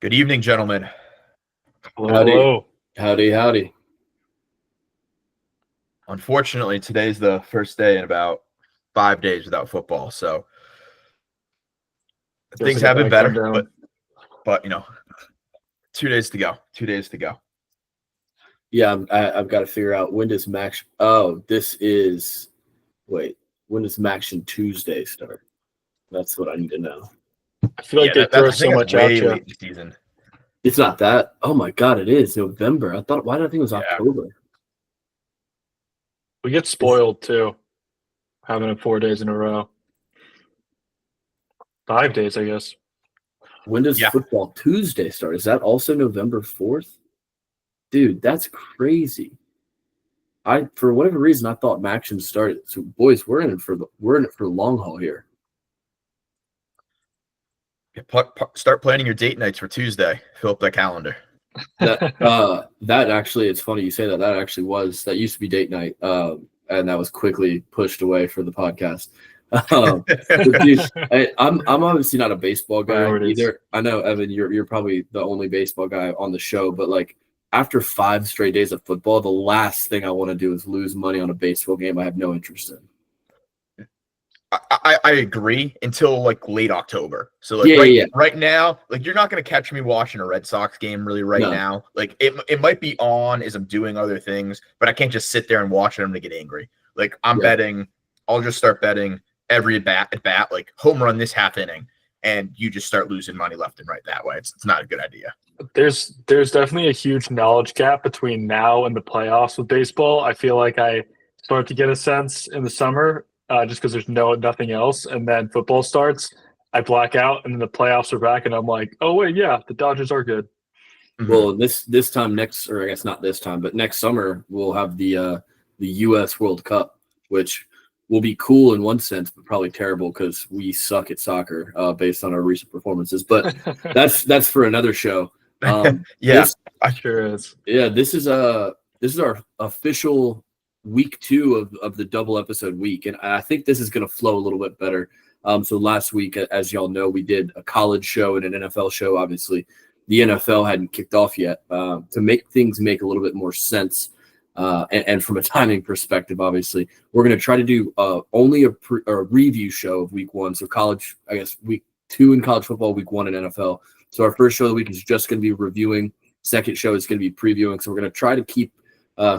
Good evening, gentlemen. Hello, Howdy. hello. Howdy. Unfortunately, today's the first day in about 5 days without football, so Feels things like a have been bad better, countdown. but 2 days to go. 2 days to go. Yeah, I've got to figure out when does Max. Oh, when does Maction Tuesday start? That's what I need to know. I feel like they I throw think so that's much way at you. late in the season. It's not that. Oh my God, it is November. Why did I think it was Yeah. October? We get spoiled too, having it 4 days in a row. 5 days, I guess. When does Yeah. Football Tuesday start? Is that also November 4th? Dude, that's crazy. For whatever reason, I thought Maction started. So, boys, we're in it for the long haul here. Start planning your date nights for Tuesday. Fill up that calendar. That actually, it's funny you say that. That used to be date night, and that was quickly pushed away for the podcast. But dude, I'm obviously not a baseball guy Priorities. either. I know, Evan, you're probably the only baseball guy on the show, but like after 5 straight days of football, the last thing I want to do is lose money on a baseball game I have no interest in. I agree until like late October. So right now, like you're not going to catch me watching a Red Sox game really right now. Like it might be on as I'm doing other things, but I can't just sit there and watch it. I'm going to get angry. Like I'm betting. I'll just start betting every at bat, like home run this half inning, and you just start losing money left and right that way. It's not a good idea. There's definitely a huge knowledge gap between now and the playoffs with baseball. I feel like I start to get a sense in the summer. Just because there's nothing else, and then football starts, I black out, and then the playoffs are back, and I'm like, oh wait, yeah, the Dodgers are good. Well, this time or I guess not this time, but next summer we'll have the U.S. World Cup, which will be cool in one sense, but probably terrible because we suck at soccer based on our recent performances. But that's for another show. Sure is. Yeah, this is our official week 2 of the double episode week, and I think this is going to flow a little bit better. So last week, as y'all know, we did a college show and an NFL show. Obviously, the NFL hadn't kicked off yet. To make things make a little bit more sense, and from a timing perspective, obviously, we're going to try to do only a review show of week 1. So college, I guess week 2 in college football, week 1 in NFL. So our first show of the week is just going to be reviewing. Second show is going to be previewing. So we're going to try to keep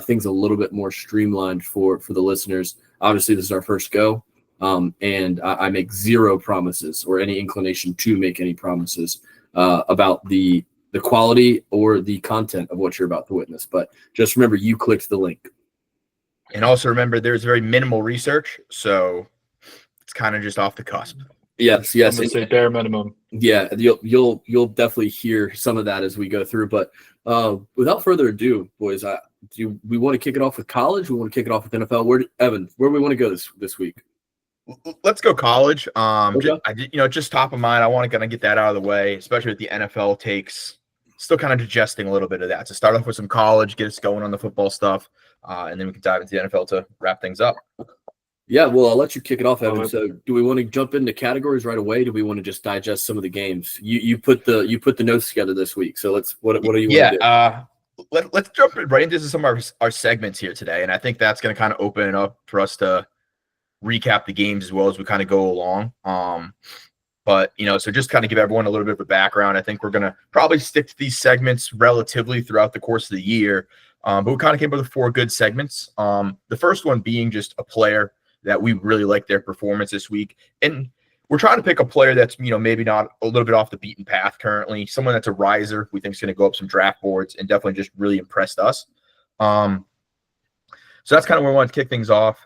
things a little bit more streamlined for the listeners. Obviously, this is our first go, and I make zero promises or any inclination to make any promises about the quality or the content of what you're about to witness. But just remember, you clicked the link. And also remember, there's very minimal research, so it's kind of just off the cusp. Yes. I'm gonna say bare minimum. Yeah, you'll definitely hear some of that as we go through. But without further ado, boys, do we want to kick it off with college? We want to kick it off with NFL. Where do we want to go this week? Let's go college. Okay. Just top of mind. I want to kind of get that out of the way, especially with the NFL takes. Still kind of digesting a little bit of that. So start off with some college, get us going on the football stuff, and then we can dive into the NFL to wrap things up. Yeah, well, I'll let you kick it off, Evan. So, do we want to jump into categories right away? Do we want to just digest some of the games? You put the notes together this week. So what do you want to do? Let's jump right into some of our segments here today, and I think that's going to kind of open it up for us to recap the games as well as we kind of go along. But so just kind of give everyone a little bit of a background. I think we're going to probably stick to these segments relatively throughout the course of the year. But we kind of came up with 4 good segments. The first one being just a player that we really like their performance this week. And we're trying to pick a player that's, maybe not a little bit off the beaten path currently, someone that's a riser we think is going to go up some draft boards and definitely just really impressed us. So that's kind of where we want to kick things off.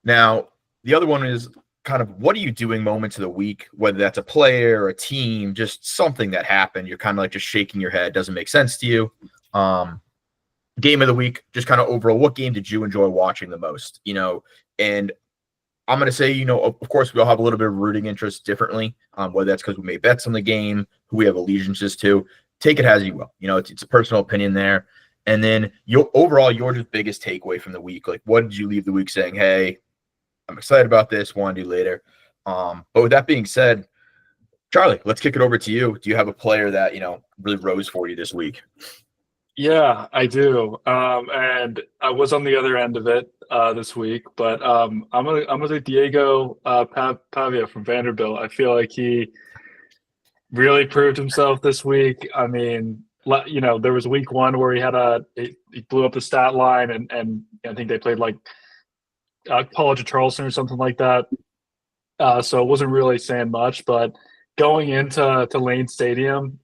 Now, the other one is kind of what are you doing moments of the week, whether that's a player or a team, just something that happened. You're kind of like just shaking your head. Doesn't make sense to you. Game of the week, just kind of overall, what game did you enjoy watching the most? And I'm going to say, of course, we all have a little bit of rooting interest differently, whether that's because we made bets on the game, who we have allegiances to. Take it as you will. It's a personal opinion there. And then your just biggest takeaway from the week. Like, what did you leave the week saying, hey, I'm excited about this, want to do later? But with that being said, Charlie, let's kick it over to you. Do you have a player that, really rose for you this week? Yeah, I do. And I was on the other end of it this week, but I'm gonna do Diego Pavia from Vanderbilt. I feel like he really proved himself this week. I mean, there was week one where he blew up the stat line, and I think they played like College of Charleston or something like that. So it wasn't really saying much, but going into Lane Stadium,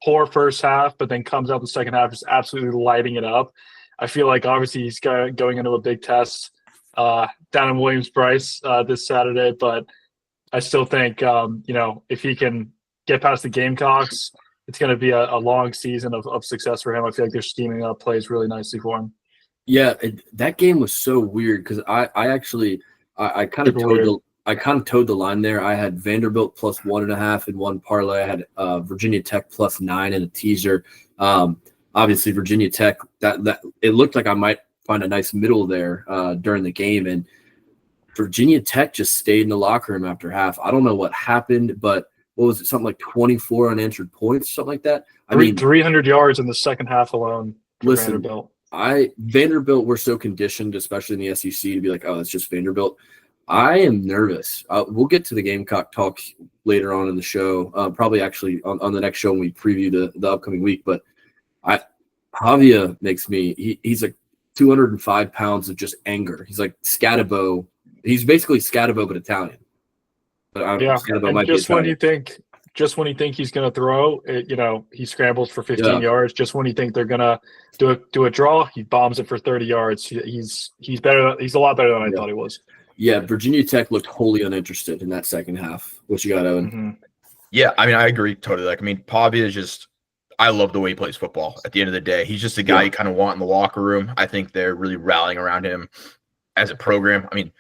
poor first half, but then comes out the second half just absolutely lighting it up. I feel like obviously he's going into a big test down in Williams-Brice this Saturday, but I still think if he can get past the Gamecocks, it's going to be a long season of success for him. I feel like they're scheming up plays really nicely for him. Yeah, that game was so weird because I kind of towed the line there. I had Vanderbilt plus 1.5 in one parlay. I had Virginia Tech plus 9 in a teaser. Obviously, Virginia Tech that it looked like I might find a nice middle there during the game, and Virginia Tech just stayed in the locker room after half. I don't know what happened, but what was it? Something like 24 unanswered points, something like that. I mean, 300 yards in the second half alone. Listen, Vanderbilt. Vanderbilt, we're so conditioned, especially in the SEC, to be like, oh, it's just Vanderbilt. I am nervous. We'll get to the Gamecock talk later on in the show, probably actually on the next show when we preview the upcoming week. But Pavia makes me he's like 205 pounds of just anger. He's like Scatabo. He's basically Scatabo but Italian. But Scatabo might just be when Italian. just when you think he's going to throw, he scrambles for 15 yards. Just when you think they're going to do a draw, he bombs it for 30 yards. He's better. He's a lot better than I thought he was. Yeah, Virginia Tech looked wholly uninterested in that second half. What you got, Owen? Mm-hmm. Yeah, I mean, I agree totally. Pavia is just – I love the way he plays football. At the end of the day, he's just a guy you kind of want in the locker room. I think they're really rallying around him as a program. I mean,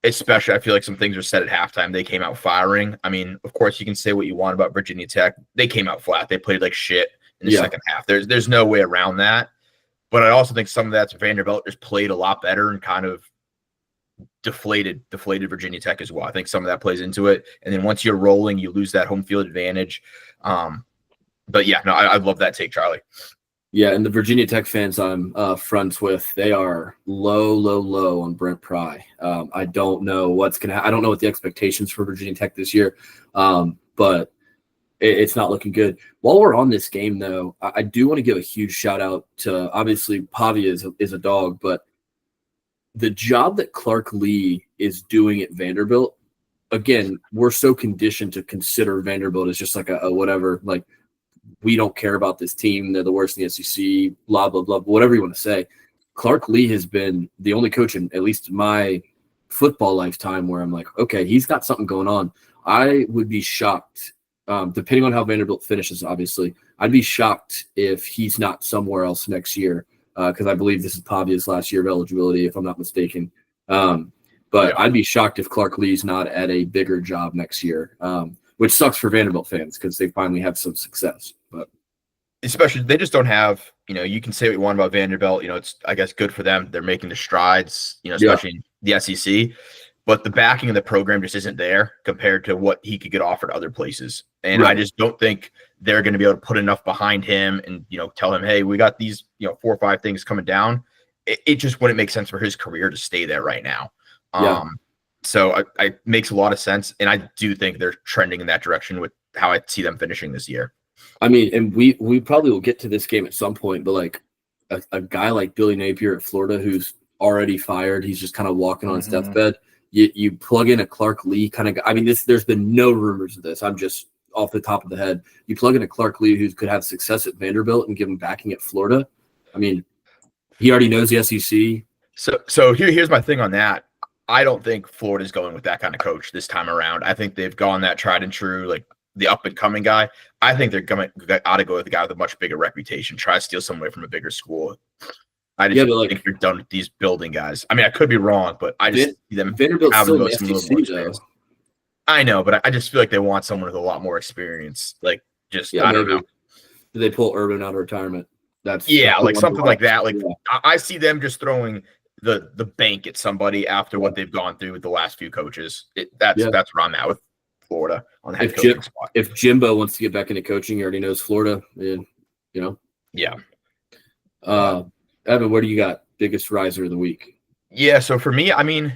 especially I feel like some things were said at halftime. They came out firing. I mean, of course, you can say what you want about Virginia Tech. They came out flat. They played like shit in the second half. There's no way around that. But I also think some of that's Vanderbilt just played a lot better and kind of deflated Virginia Tech as well. I think some of that plays into it. And then once you're rolling, you lose that home field advantage. But yeah, no, I love that take, Charlie. Yeah, and the Virginia Tech fans I'm friends with, they are low on Brent Pry. I don't know what's going to I don't know what the expectations for Virginia Tech this year, but it's not looking good. While we're on this game, though, I do want to give a huge shout-out to, obviously, Pavia is a dog, but the job that Clark Lee is doing at Vanderbilt, again, we're so conditioned to consider Vanderbilt as just like a whatever, like, we don't care about this team. They're the worst in the SEC, blah, blah, blah, whatever you want to say. Clark Lee has been the only coach in at least my football lifetime where I'm like, okay, he's got something going on. I would be shocked, depending on how Vanderbilt finishes, obviously, I'd be shocked if he's not somewhere else next year because I believe this is Pavia's last year of eligibility, if I'm not mistaken. But I'd be shocked if Clark Lee's not at a bigger job next year, which sucks for Vanderbilt fans because they finally have some success. But especially they just don't have, you can say what you want about Vanderbilt. It's, I guess, good for them. They're making the strides, especially in the SEC. But the backing of the program just isn't there compared to what he could get offered other places. And I just don't think they're going to be able to put enough behind him and, tell him, hey, we got these, 4 or 5 things coming down. It just wouldn't make sense for his career to stay there right now. So it makes a lot of sense. And I do think they're trending in that direction with how I see them finishing this year. I mean, and we probably will get to this game at some point, but like a guy like Billy Napier at Florida, who's already fired, he's just kind of walking on his deathbed. You plug in a Clark Lee kind of guy. I mean, there's been no rumors of this. I'm just off the top of the head. You plug in a Clark Lee who could have success at Vanderbilt and give him backing at Florida. I mean, he already knows the SEC. So here's my thing on that. I don't think Florida's going with that kind of coach this time around. I think they've gone that tried and true, like the up and coming guy. I think they're ought to go with a guy with a much bigger reputation. Try to steal somebody from a bigger school. I just think they're done with these building guys. I mean, I could be wrong, but I just see them Vanderbilt's having still those in some the little more SEC, though. experience. I know, but I just feel like they want someone with a lot more experience. Like, just I don't know. Do they pull Urban out of retirement? That's like something like that. Like I see them just throwing the bank at somebody after what they've gone through with the last few coaches. That's where I'm at with Florida on the head If coaching Jim, spot. if Jimbo wants to get back into coaching, he already knows Florida. And, Yeah. Evan, what do you got? Biggest riser of the week? Yeah. So for me, I mean,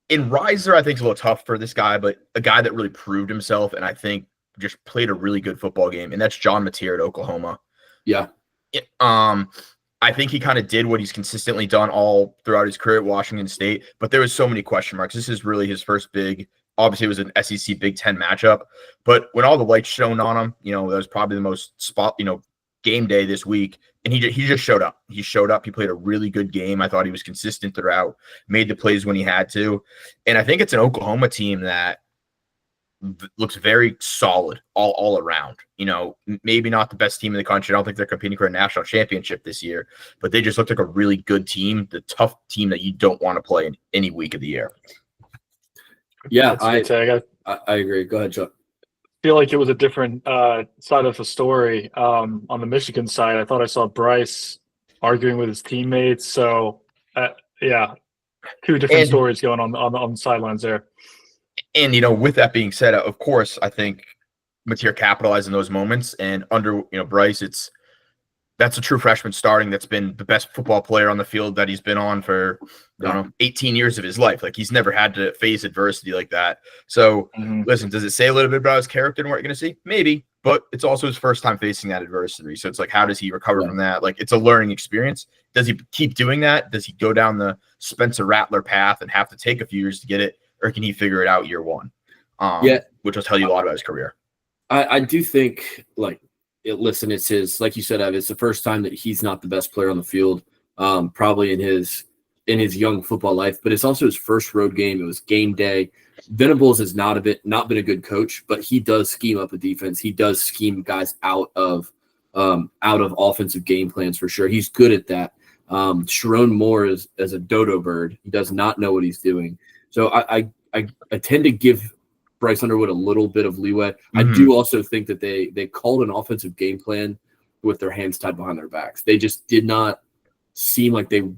in riser, I think it's a little tough for this guy, but a guy that really proved himself and I think just played a really good football game, and that's John Mateer at Oklahoma. Yeah. I think he kind of did what he's consistently done all throughout his career at Washington State, but there was so many question marks. This is really his first big, obviously it was an SEC Big Ten matchup, but when all the lights shone on him, that was probably the most game day this week. And he just showed up. He showed up. He played a really good game. I thought he was consistent throughout, made the plays when he had to. And I think it's an Oklahoma team that looks very solid all around. Maybe not the best team in the country. I don't think they're competing for a national championship this year, but they just looked like a really good team, the tough team that you don't want to play in any week of the year. Yeah, I agree. Go ahead, Chuck. Feel like it was a different side of the story. On the Michigan side, I thought I saw Bryce arguing with his teammates. So, two different stories going on the sidelines there. And, with that being said, of course, I think Mateer capitalized in those moments. And under, Bryce, that's a true freshman starting that's been the best football player on the field that he's been on for, 18 years of his life. Like, he's never had to face adversity like that. So, Listen, does it say a little bit about his character and what you're going to see? Maybe, but it's also his first time facing that adversity. So it's like, how does he recover from that? Like, it's a learning experience. Does he keep doing that? Does he go down the Spencer Rattler path and have to take a few years to get it? Or can he figure it out year one? Which will tell you a lot about his career. I do think, it's his, like you said, Ev, it's the first time that he's not the best player on the field, probably in his young football life, but it's also his first road game. It was game day. Venables has not been a good coach, but he does scheme up a defense. He does scheme guys out of offensive game plans for sure. He's good at that. Sharon Moore is a dodo bird. He does not know what he's doing. So I tend to give Bryce Underwood a little bit of leeway. I do also think that they called an offensive game plan with their hands tied behind their backs. They just did not seem like they.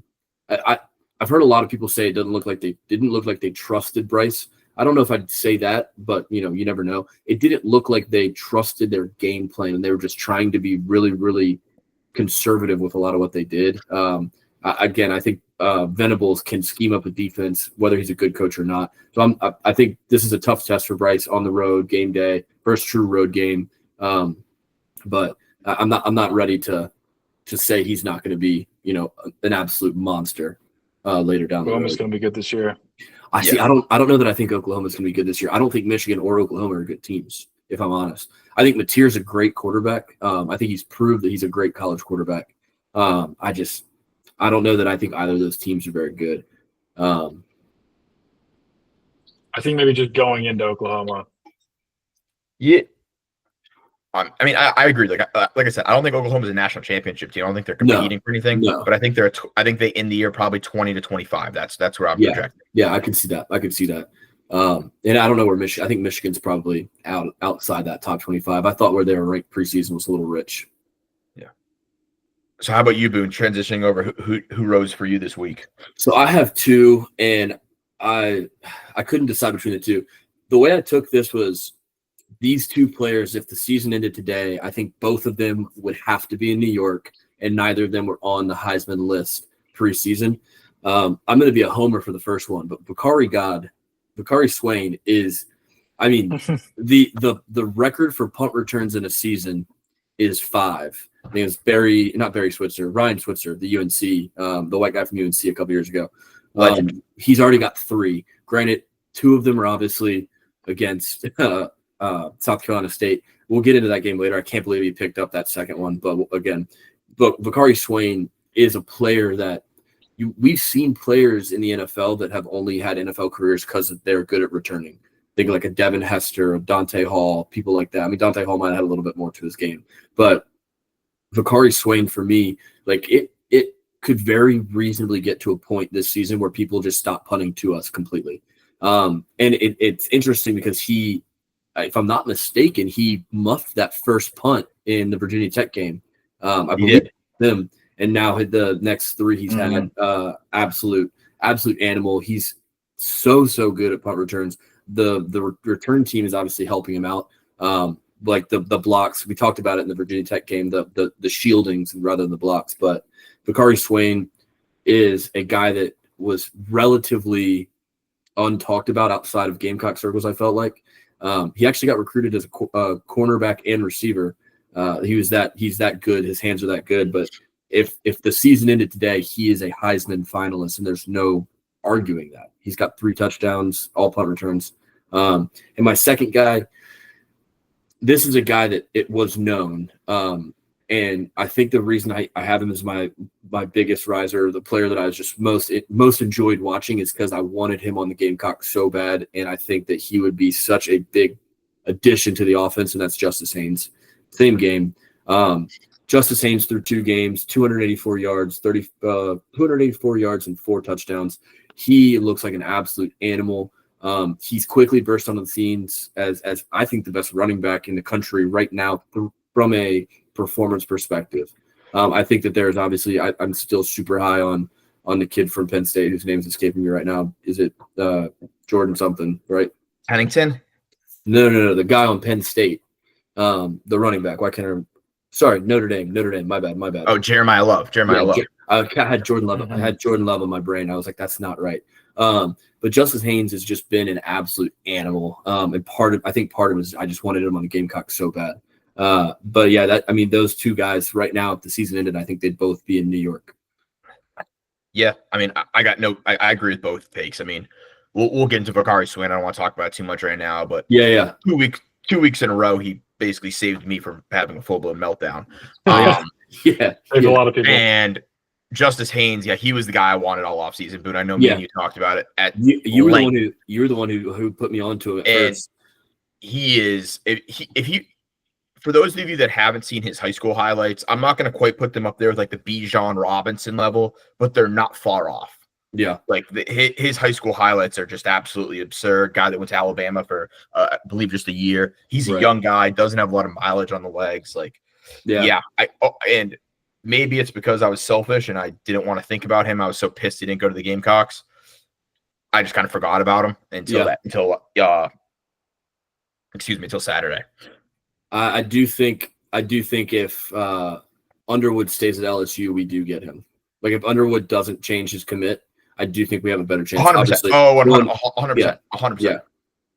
I've heard a lot of people say it didn't look like they trusted Bryce. I don't know if I'd say that, but you never know. It didn't look like they trusted their game plan, and they were just trying to be really, really conservative with a lot of what they did. Again, I think Venables can scheme up a defense, whether he's a good coach or not. So I think this is a tough test for Bryce on the road, game day, first true road game. But I'm not ready to say he's not going to be, an absolute monster later down the road. Oklahoma's going to be good this year. I don't know that I think Oklahoma's going to be good this year. I don't think Michigan or Oklahoma are good teams, if I'm honest. I think Mateer's a great quarterback. I think he's proved that he's a great college quarterback. I don't know that I think either of those teams are very good. I think maybe just going into Oklahoma. Yeah. I agree. Like I said, I don't think Oklahoma's a national championship team. I don't think they're competing for anything. No. But I think they end the year probably 20 to 25. That's where I'm projecting. Yeah, I can see that. And I don't know where Michigan. I think Michigan's probably outside that top 25. I thought where they were ranked preseason was a little rich. Yeah. So how about you, Boone? Transitioning over, who rose for you this week? So I have two, and I couldn't decide between the two. The way I took this was these two players. If the season ended today, I think both of them would have to be in New York, and neither of them were on the Heisman list preseason. I'm going to be a homer for the first one, but Bakari Swain is, the record for punt returns in a season is 5. I think it's Ryan Switzer, the UNC, the white guy from UNC a couple years ago. He's already got 3. Granted, 2 of them are obviously against South Carolina State. We'll get into that game later. I can't believe he picked up that second one. But again, Bakari Swain is a player that we've seen players in the NFL that have only had NFL careers because they're good at returning. Think like a Devin Hester, a Dante Hall, people like that. Dante Hall might have had a little bit more to his game, but Bakari Swain for me, it could very reasonably get to a point this season where people just stop punting to us completely. And it's interesting because he, if I'm not mistaken, he muffed that first punt in the Virginia Tech game. I believe them. And now the next 3 he's had, absolute animal. He's so good at punt returns. the return team is obviously helping him out. Like the blocks, we talked about it in the Virginia Tech game, the shieldings rather than the blocks. But Bakari Swain is a guy that was relatively untalked about outside of Gamecock circles, I felt like. He actually got recruited as a cornerback and receiver. He's that good. His hands are that good. But if the season ended today, he is a Heisman finalist, and there's no arguing that. He's got 3 touchdowns, all punt returns. And my second guy, this is a guy that it was known. And I think the reason I have him as my biggest riser, the player that I was just most enjoyed watching, is because I wanted him on the Gamecocks so bad, and I think that he would be such a big addition to the offense, and that's Justice Haynes. Same game. Justice Haynes through 2 games, 284 yards, 284 yards and 4 touchdowns. He looks like an absolute animal. He's quickly burst onto the scenes as I think the best running back in the country right now from a performance perspective. I think that there's obviously I'm still super high on the kid from Penn State whose name's escaping me right now. Is it Jordan something, right? Pennington? No. The guy on Penn State, the running back. Why can't I remember? Sorry, Notre Dame. My bad. Oh, Jeremiah Love. Love. I had Jordan Love. I had Jordan Love on my brain. I was like, that's not right. But Justice Haynes has just been an absolute animal. And I think part of it is I just wanted him on the Gamecocks so bad. But yeah, those 2 guys right now, if the season ended, I think they'd both be in New York. Yeah, I mean, I agree with both takes. I mean, we'll get into Bakari Swain. I don't want to talk about it too much right now, but yeah. 2 weeks in a row, he basically saved me from having a full blown meltdown. Yeah, there's a lot of people. And Justice Haynes, yeah, he was the guy I wanted all offseason. But I know me and you talked about it at you were the one who put me onto it first. He is if you for those of you that haven't seen his high school highlights, I'm not going to quite put them up there with like the Bijan Robinson level, but they're not far off. Yeah, like his high school highlights are just absolutely absurd. Guy that went to Alabama for I believe just a year. He's a young guy, doesn't have a lot of mileage on the legs. Like, and maybe it's because I was selfish and I didn't want to think about him. I was so pissed he didn't go to the Gamecocks. I just kind of forgot about him until Saturday. I do think if Underwood stays at LSU, we do get him. Like if Underwood doesn't change his commit, I do think we have a better chance. 100%. Oh, 100%. 100%. Yeah.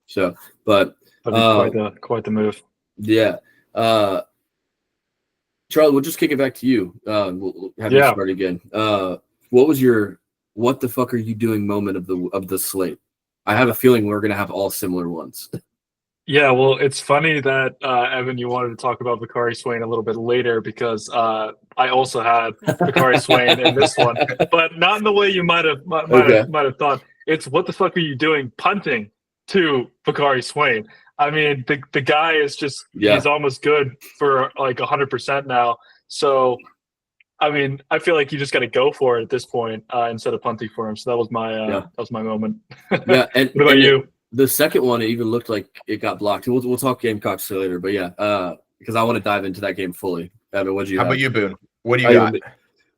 So, but that'd be quite the move. Yeah. Charlie, we'll just kick it back to you. We'll have you start again. What was your "what the fuck are you doing" moment of the slate? I have a feeling we're gonna have all similar ones. Yeah, well, it's funny that Evan, you wanted to talk about Bakari Swain a little bit later because I also had Bakari Swain in this one, but not in the way you might have thought. It's what the fuck are you doing punting to Bakari Swain? I mean, the guy is just he's almost good for like 100% now. So, I mean, I feel like you just got to go for it at this point instead of punting for him. So that was my moment. Yeah, and what about you? The second one, it even looked like it got blocked. We'll talk Gamecocks later, but because I want to dive into that game fully. Evan, what do you have? How about you, Boone? What do you got?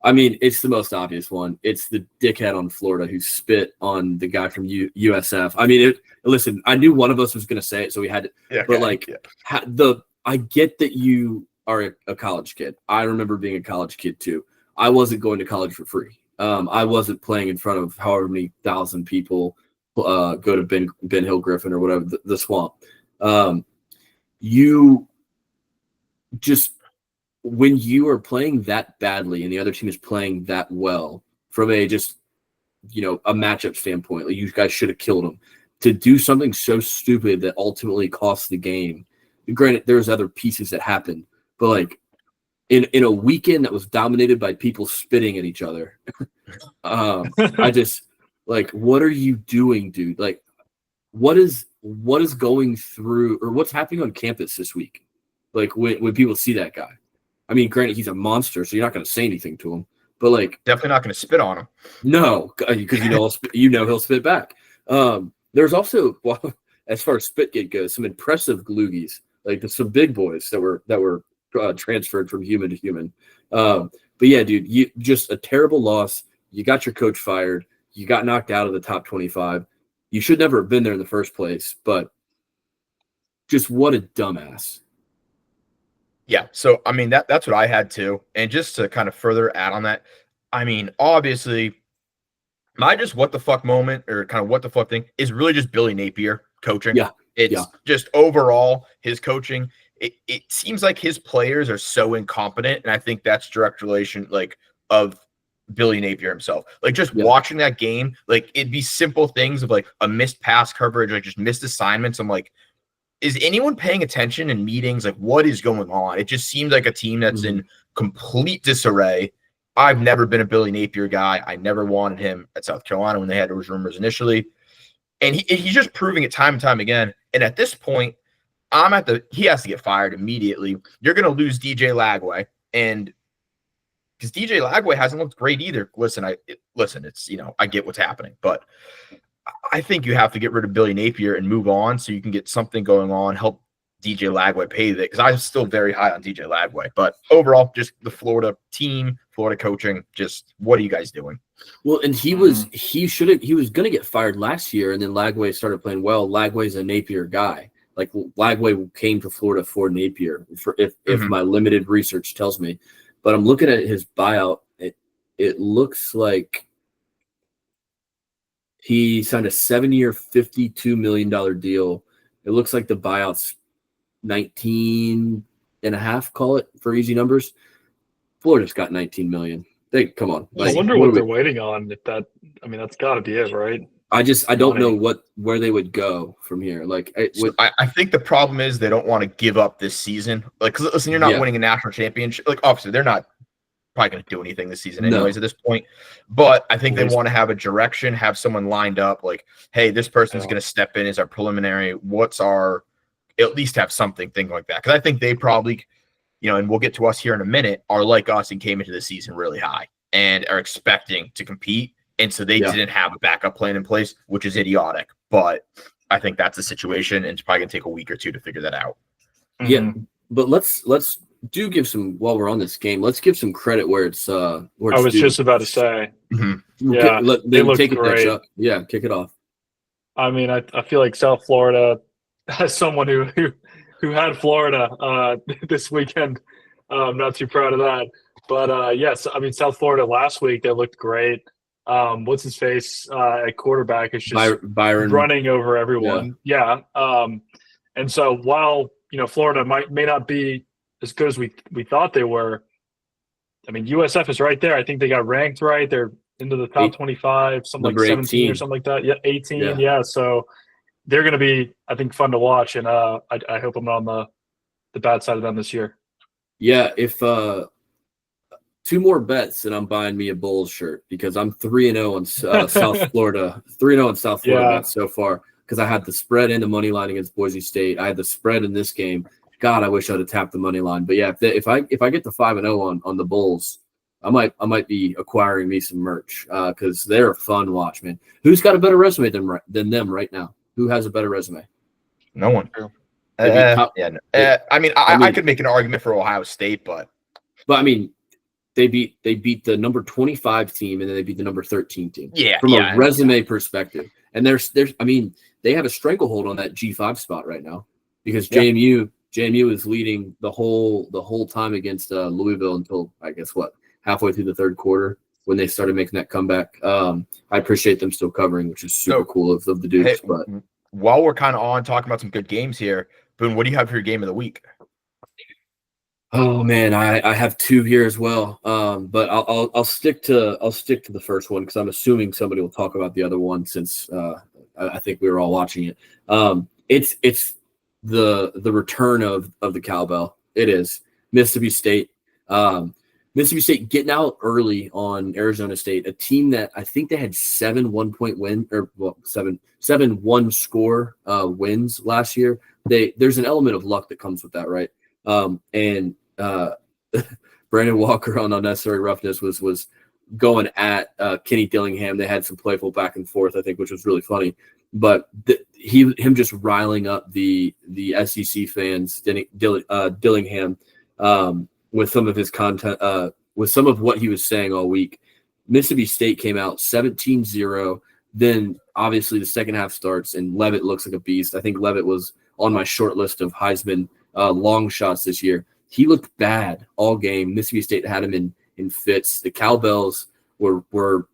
I mean, it's the most obvious one. It's the dickhead on Florida who spit on the guy from USF. I mean, listen, I knew one of us was going to say it, so we had to. I get that you are a college kid. I remember being a college kid too. I wasn't going to college for free. I wasn't playing in front of however many thousand people. Go to Ben Hill Griffin or whatever the swamp. You just when you are playing that badly and the other team is playing that well from a matchup standpoint, like you guys should have killed them. To do something so stupid that ultimately costs the game. Granted, there's other pieces that happened, but like in a weekend that was dominated by people spitting at each other, I just. Like, what are you doing, dude? Like, what is going through or what's happening on campus this week? Like, when people see that guy. I mean, granted, he's a monster, so you're not going to say anything to him. But, like... Definitely not going to spit on him. No, because he'll spit back. There's also, as far as Spitgate goes, some impressive gloogies. Like, some big boys that were transferred from human to human. But, yeah, dude, you just a terrible loss. You got your coach fired. You got knocked out of the top 25. You should never have been there in the first place, but just what a dumbass. Yeah. So, I mean, that's what I had too. And just to kind of further add on that, I mean, obviously, my just what the fuck moment or kind of what the fuck thing is really just Billy Napier coaching. Yeah. It's just overall his coaching. It seems like his players are so incompetent. And I think that's direct relation like of Billy Napier himself. Like just watching that game, like it'd be simple things of like a missed pass coverage, like just missed assignments. I'm like, is anyone paying attention in meetings? Like, what is going on? It just seems like a team that's in complete disarray. I've never been a Billy Napier guy. I never wanted him at South Carolina when they had those rumors initially. And he's just proving it time and time again. And at this point, he has to get fired immediately. You're going to lose DJ Lagway. And because DJ Lagway hasn't looked great either. Listen, it's, I get what's happening, but I think you have to get rid of Billy Napier and move on so you can get something going on, help DJ Lagway pay that, because I'm still very high on DJ Lagway. But overall, just the Florida team, Florida coaching, just what are you guys doing? Well, and he was going to get fired last year, and then Lagway started playing well. Lagway's a Napier guy. Like Lagway came to Florida for Napier, if my limited research tells me. But I'm looking at his buyout. It looks like he signed a 7-year, $52 million deal. It looks like the buyout's 19 and a half, call it for easy numbers. Florida's got 19 million. Come on. I wonder what they're waiting on. That's got to be it, right? I don't know where they would go from here. I think the problem is they don't want to give up this season. Like, 'cause listen, you're not winning a national championship. Like, obviously, they're not probably going to do anything this season anyways at this point. But I think they want to have a direction, have someone lined up. Like, hey, this person's going to step in as our preliminary. At least have something, thing like that. Because I think they probably, and we'll get to us here in a minute, are like us and came into the season really high and are expecting to compete. And so they didn't have a backup plan in place, which is idiotic. But I think that's the situation, and it's probably going to take a week or two to figure that out. Yeah, but let's give some, while we're on this game, let's give some credit where it's I was just about to say. Yeah, they look great. Yeah, kick it off. I mean, I feel like South Florida, as someone who had Florida this weekend, I'm not too proud of that. But yes, I mean, South Florida last week, they looked great. What's his face at quarterback is just Byron running over everyone. Yeah. And so while Florida may not be as good as we thought they were, I mean USF is right there. I think they got ranked right. They're into the top 25, something like 17 18. Or something like that. Yeah, 18. Yeah. So they're going to be, I think, fun to watch, and I hope I'm not on the bad side of them this year. Yeah, if 2 more bets and I'm buying me a Bulls shirt, because I'm 3-0 on South Florida. 3-0 on South Florida bets so far, because I had the spread and the money line against Boise State. I had the spread in this game. God, I wish I'd have tapped the money line. But yeah, if I get the 5-0 on the Bulls, I might be acquiring me some merch, because they're a fun watch, man. Who's got a better resume than them right now? Who has a better resume? No one. I could make an argument for Ohio State, but I mean, they beat the number 25 team, and then they beat the number 13 team. Yeah, from a resume perspective, and there's I mean, they have a stranglehold on that G5 spot right now, because JMU is leading the whole time against Louisville until, I guess, halfway through the third quarter, when they started making that comeback. I appreciate them still covering, which is super cool of the Dukes. Hey, but while we're kind of on talking about some good games here, Boone, what do you have for your game of the week? Oh man, I have 2 here as well. But I'll stick to the first one, because I'm assuming somebody will talk about the other one, since I think we were all watching it. It's the return of the cowbell. It is Mississippi State. Mississippi State getting out early on Arizona State, a team that I think they had 7 1-point win, or 7 one-score wins last year. There's an element of luck that comes with that, right? And Brandon Walker on Unnecessary Roughness was going at Kenny Dillingham. They had some playful back and forth, I think, which was really funny. But him just riling up the SEC fans, Dillingham, with some of his content, with some of what he was saying all week. Mississippi State came out 17-0. Then obviously the second half starts and Levitt looks like a beast. I think Levitt was on my short list of Heisman long shots this year. He looked bad all game. Mississippi State had him in fits. The Cowbells were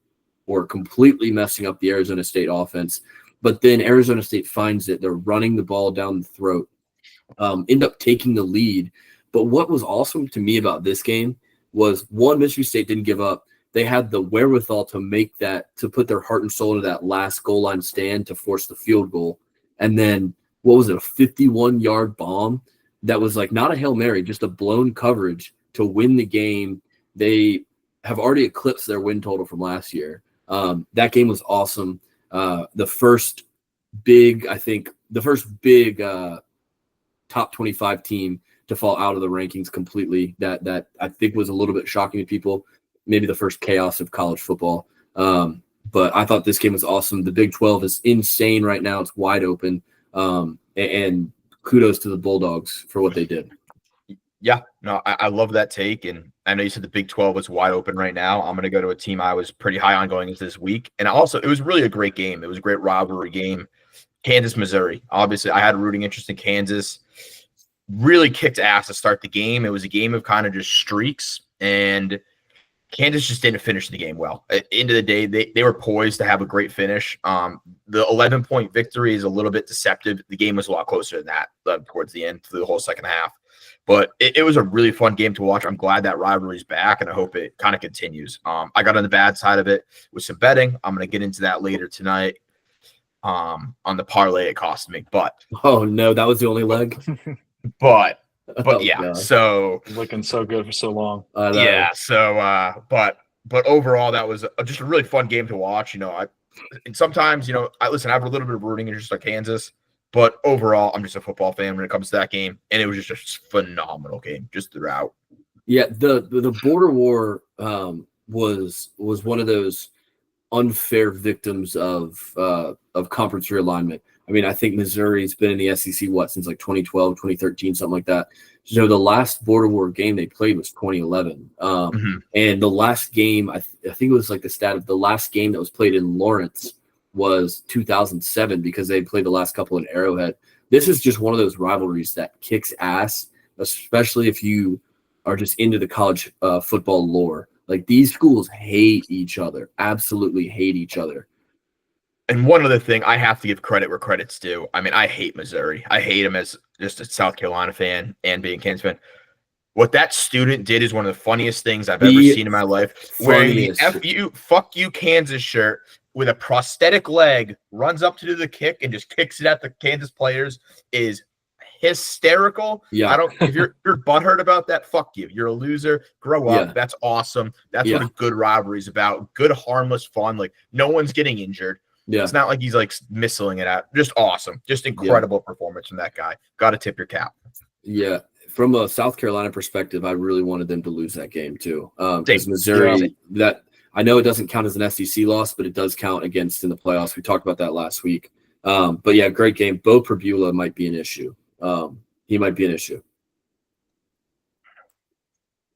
completely messing up the Arizona State offense. But then Arizona State finds it. They're running the ball down the throat, end up taking the lead. But what was awesome to me about this game was, one, Mississippi State didn't give up. They had the wherewithal to put their heart and soul into that last goal line stand to force the field goal. And then, what was it, a 51-yard bomb that was like not a Hail Mary, just a blown coverage to win the game. They have already eclipsed their win total from last year. That game was awesome. The first big top 25 team to fall out of the rankings completely. That I think was a little bit shocking to people. Maybe the first chaos of college football. But I thought this game was awesome. The Big 12 is insane right now. It's wide open. And kudos to the Bulldogs for what they did. Yeah, no, I love that take. And I know you said the Big 12 is wide open right now. I'm going to go to a team I was pretty high on going into this week. And also, it was really a great game. It was a great rivalry game. Kansas, Missouri. Obviously, I had a rooting interest in Kansas. Really kicked ass to start the game. It was a game of kind of just streaks. And Kansas just didn't finish the game well. At the end of the day, they were poised to have a great finish. The 11-point victory is a little bit deceptive. The game was a lot closer than that towards the end, through the whole second half. But it was a really fun game to watch. I'm glad that rivalry's back, and I hope it kind of continues. I got on the bad side of it with some betting. I'm going to get into that later tonight on the parlay it cost me. But oh, no, that was the only leg? But Oh, yeah, God. so Looking so good for so long. yeah, so but overall that was just a really fun game to watch. And sometimes I have a little bit of rooting interest in Kansas, but overall I'm just a football fan when it comes to that game, and it was just a phenomenal game just throughout. Yeah, the border war was one of those unfair victims of conference realignment. I mean, I think Missouri's been in the SEC, since like 2012, 2013, something like that. So the last border war game they played was 2011. And the last game, I think it was like the stat of the last game that was played in Lawrence was 2007, because they played the last couple in Arrowhead. This is just one of those rivalries that kicks ass, especially if you are just into the college football lore. Like, these schools hate each other, absolutely hate each other. And one other thing, I have to give credit where credit's due. I mean, I hate Missouri. I hate him as just a South Carolina fan and being a Kansas fan. What that student did is one of the funniest things I've ever seen in my life. Wearing the fuck you Kansas shirt with a prosthetic leg, runs up to do the kick and just kicks it at the Kansas players is hysterical. Yeah. If you're butthurt about that, fuck you. You're a loser. Grow up. Yeah. That's awesome. That's what a good rivalry is about. Good, harmless fun. Like, no one's getting injured. Yeah. It's not like he's like missiling it out. Just awesome. Just incredible performance from that guy. Got to tip your cap. Yeah. From a South Carolina perspective, I really wanted them to lose that game too. Because Missouri, that I know it doesn't count as an SEC loss, but it does count against in the playoffs. We talked about that last week. But yeah, great game. Bo Perbula might be an issue. He might be an issue.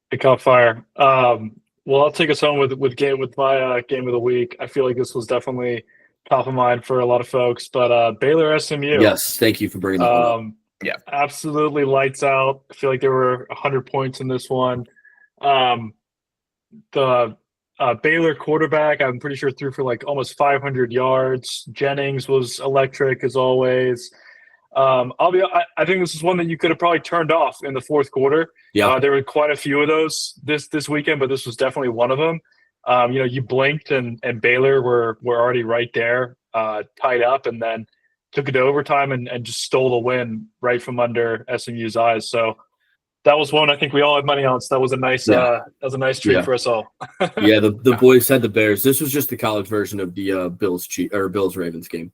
It caught fire. Well, I'll take us home with my game of the week. I feel like this was definitely top of mind for a lot of folks, but Baylor SMU. Yes, thank you for bringing that one up. Yeah, absolutely lights out. I feel like there were 100 points in this one. The Baylor quarterback, I'm pretty sure, threw for like almost 500 yards. Jennings was electric as always. I think this is one that you could have probably turned off in the fourth quarter. Yeah, there were quite a few of those this weekend, but this was definitely one of them. You blinked and Baylor were already right there, tied up, and then took it to overtime and just stole the win right from under SMU's eyes. So that was one I think we all had money on. So that was a nice treat for us all. Yeah, the boys had the Bears. This was just the college version of the Bills Ravens game,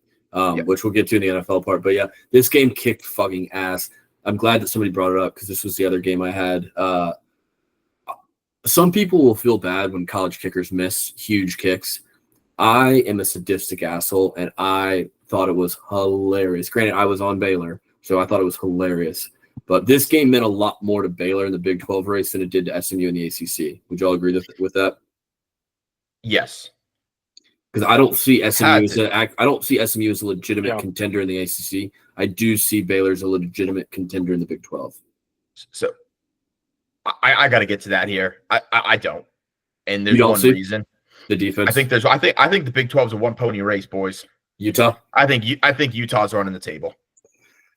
which we'll get to in the NFL part. But yeah, this game kicked fucking ass. I'm glad that somebody brought it up because this was the other game I had. Some people will feel bad when college kickers miss huge kicks. I am a sadistic asshole, and I thought it was hilarious. Granted, I was on Baylor, so I thought it was hilarious. But this game meant a lot more to Baylor in the Big 12 race than it did to SMU in the ACC. Would you all agree with that? Yes. because I don't see SMU Had as I don't see SMU as a legitimate Yeah. contender in the ACC. I do see Baylor as a legitimate contender in the Big 12. So I got to get to that here. I don't, and You there's don't one see reason. the defense. I think the Big 12 is a one pony race, boys. Utah, I think Utah's running the table.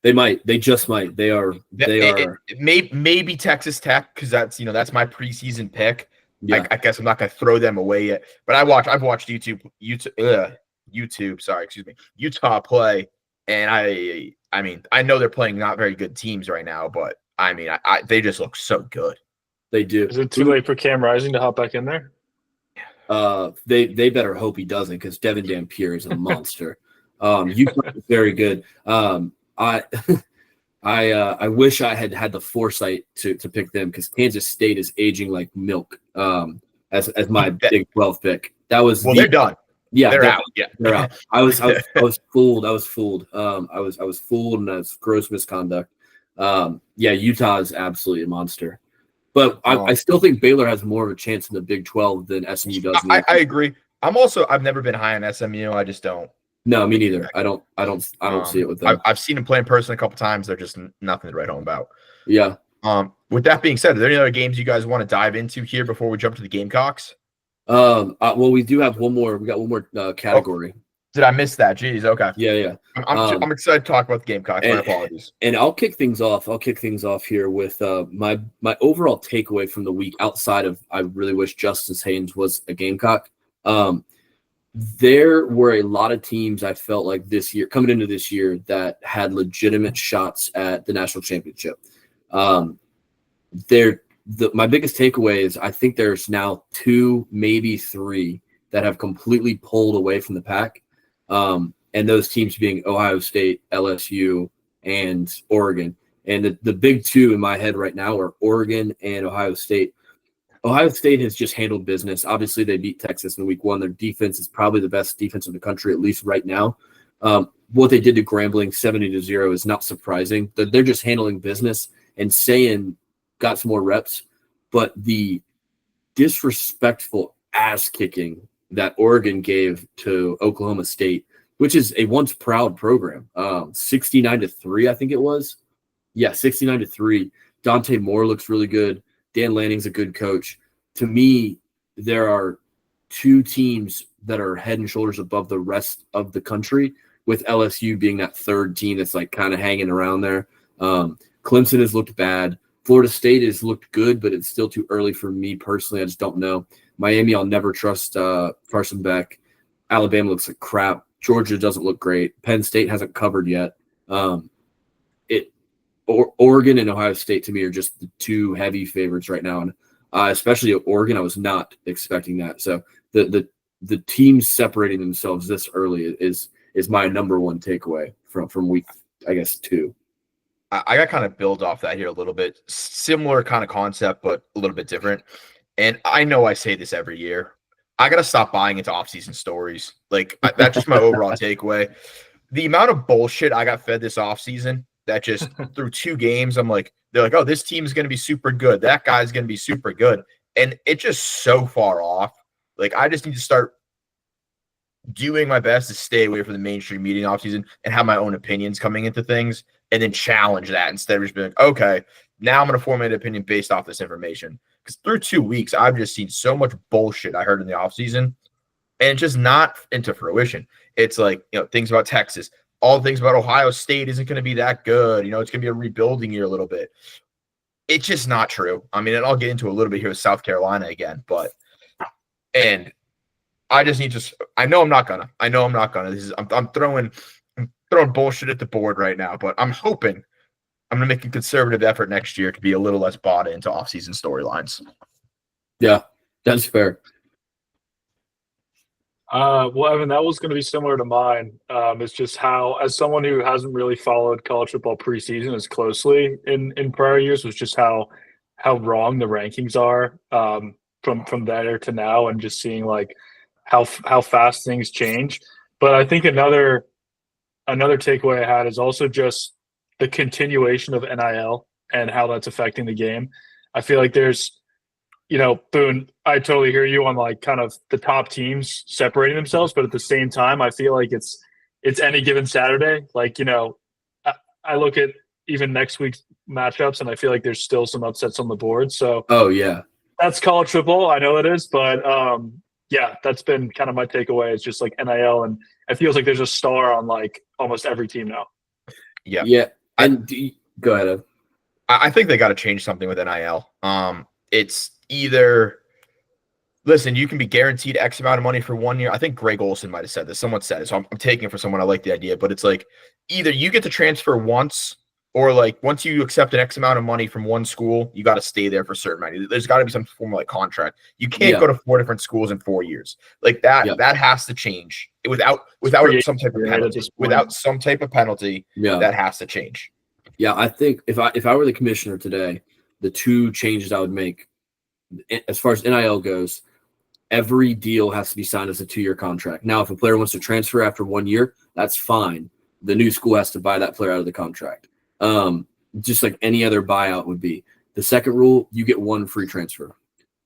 they might. They just might. They are. Maybe Texas Tech, because that's my preseason pick. Yeah. I guess I'm not going to throw them away yet. But I've watched Utah play, and I mean I know they're playing not very good teams right now, but I mean they just look so good. They do. Is it too late for Cam Rising to hop back in there? They better hope he doesn't, because Devin Dampier is a monster. Utah is very good. I wish I had the foresight to pick them, because Kansas State is aging like milk. As my Big 12 pick. That was they're done. Yeah, they're out. Yeah, they're out. I was fooled. I was fooled. I was fooled, and that's gross misconduct. Utah is absolutely a monster. But I still think Baylor has more of a chance in the Big 12 than SMU does. I agree. I've never been high on SMU. I just don't. No, me neither. I don't see it with them. I've seen them play in person a couple times. They're just nothing to write home about. Yeah. With that being said, are there any other games you guys want to dive into here before we jump to the Gamecocks? Well, we do have one more. We got one more category. Did I miss that? Jeez. Okay. Yeah. I'm excited to talk about the Gamecocks. My apologies. And I'll kick things off. Here with my overall takeaway from the week, outside of I really wish Justice Haynes was a Gamecock. There were a lot of teams I felt like this year, coming into this year, that had legitimate shots at the national championship. My biggest takeaway is I think there's now 2, maybe 3 that have completely pulled away from the pack. And those teams being Ohio State, LSU, and Oregon. And the big 2 in my head right now are Oregon and Ohio State. Ohio State has just handled business. Obviously, they beat Texas in week 1. Their defense is probably the best defense in the country, at least right now. What they did to Grambling, 70-0, is not surprising. They're just handling business, and Sayin got some more reps. But the disrespectful ass kicking that Oregon gave to Oklahoma State, which is a once proud program, 69-3, I think it was. Yeah, 69-3. Dante Moore looks really good. Dan Lanning's a good coach. To me, there are 2 teams that are head and shoulders above the rest of the country, with LSU being that 3rd team that's like kind of hanging around there. Clemson has looked bad. Florida State has looked good, but it's still too early for me personally. I just don't know. Miami, I'll never trust Carson Beck. Alabama looks like crap. Georgia doesn't look great. Penn State hasn't covered yet. Oregon and Ohio State to me are just the 2 heavy favorites right now, and especially Oregon, I was not expecting that. So the teams separating themselves this early is my number 1 takeaway from week, I guess, 2. I got kind of build off that here a little bit. Similar kind of concept, but a little bit different. And I know I say this every year. I got to stop buying into offseason stories. Like, that's just my overall takeaway. The amount of bullshit I got fed this offseason, that just through 2 games, they're like, oh, this team's going to be super good. That guy's going to be super good. And it's just so far off. Like, I just need to start doing my best to stay away from the mainstream media offseason and have my own opinions coming into things, and then challenge that instead of just being like, okay, now I'm going to form an opinion based off this information. Because through 2 weeks, I've just seen so much bullshit I heard in the offseason, and it's just not into fruition. It's like, things about Texas, all the things about Ohio State isn't going to be that good. It's going to be a rebuilding year a little bit. It's just not true. I mean, and I'll get into a little bit here with South Carolina again, and I just need to. I know I'm not gonna. I'm throwing bullshit at the board right now, but I'm hoping I'm gonna make a conservative effort next year to be a little less bought into offseason storylines. Yeah, that's fair. Well, Evan, that was going to be similar to mine. It's just how, as someone who hasn't really followed college football preseason as closely in prior years, was just how wrong the rankings are from there to now, and just seeing like how fast things change. But I think another takeaway I had is also just the continuation of NIL and how that's affecting the game. I feel like there's Boone, I totally hear you on like kind of the top teams separating themselves, but at the same time, I feel like it's any given Saturday. Like, I look at even next week's matchups, and I feel like there's still some upsets on the board. So Oh yeah, that's college football. I know it is, but yeah, that's been kind of my takeaway. It's just like NIL, and it feels like there's a star on like almost every team now. Yeah. yeah. And go ahead, Ed. I think they got to change something with NIL. It's either listen, you can be guaranteed X amount of money for 1 year. I think Greg Olson might have said this. Someone said it, so I'm taking it for someone. I like the idea, but it's like either you get to transfer once, or like once you accept an X amount of money from one school, you got to stay there for a certain money. There's got to be some form of like contract. You can't go to 4 different schools in 4 years. Like that. Yeah. That has to change without some type of penalty. Without some type of penalty, that has to change. Yeah, I think if I were the commissioner today, the two changes I would make, as far as NIL goes, every deal has to be signed as a 2-year contract. Now, if a player wants to transfer after 1 year, that's fine. The new school has to buy that player out of the contract, just like any other buyout would be. The second rule, you get 1 free transfer.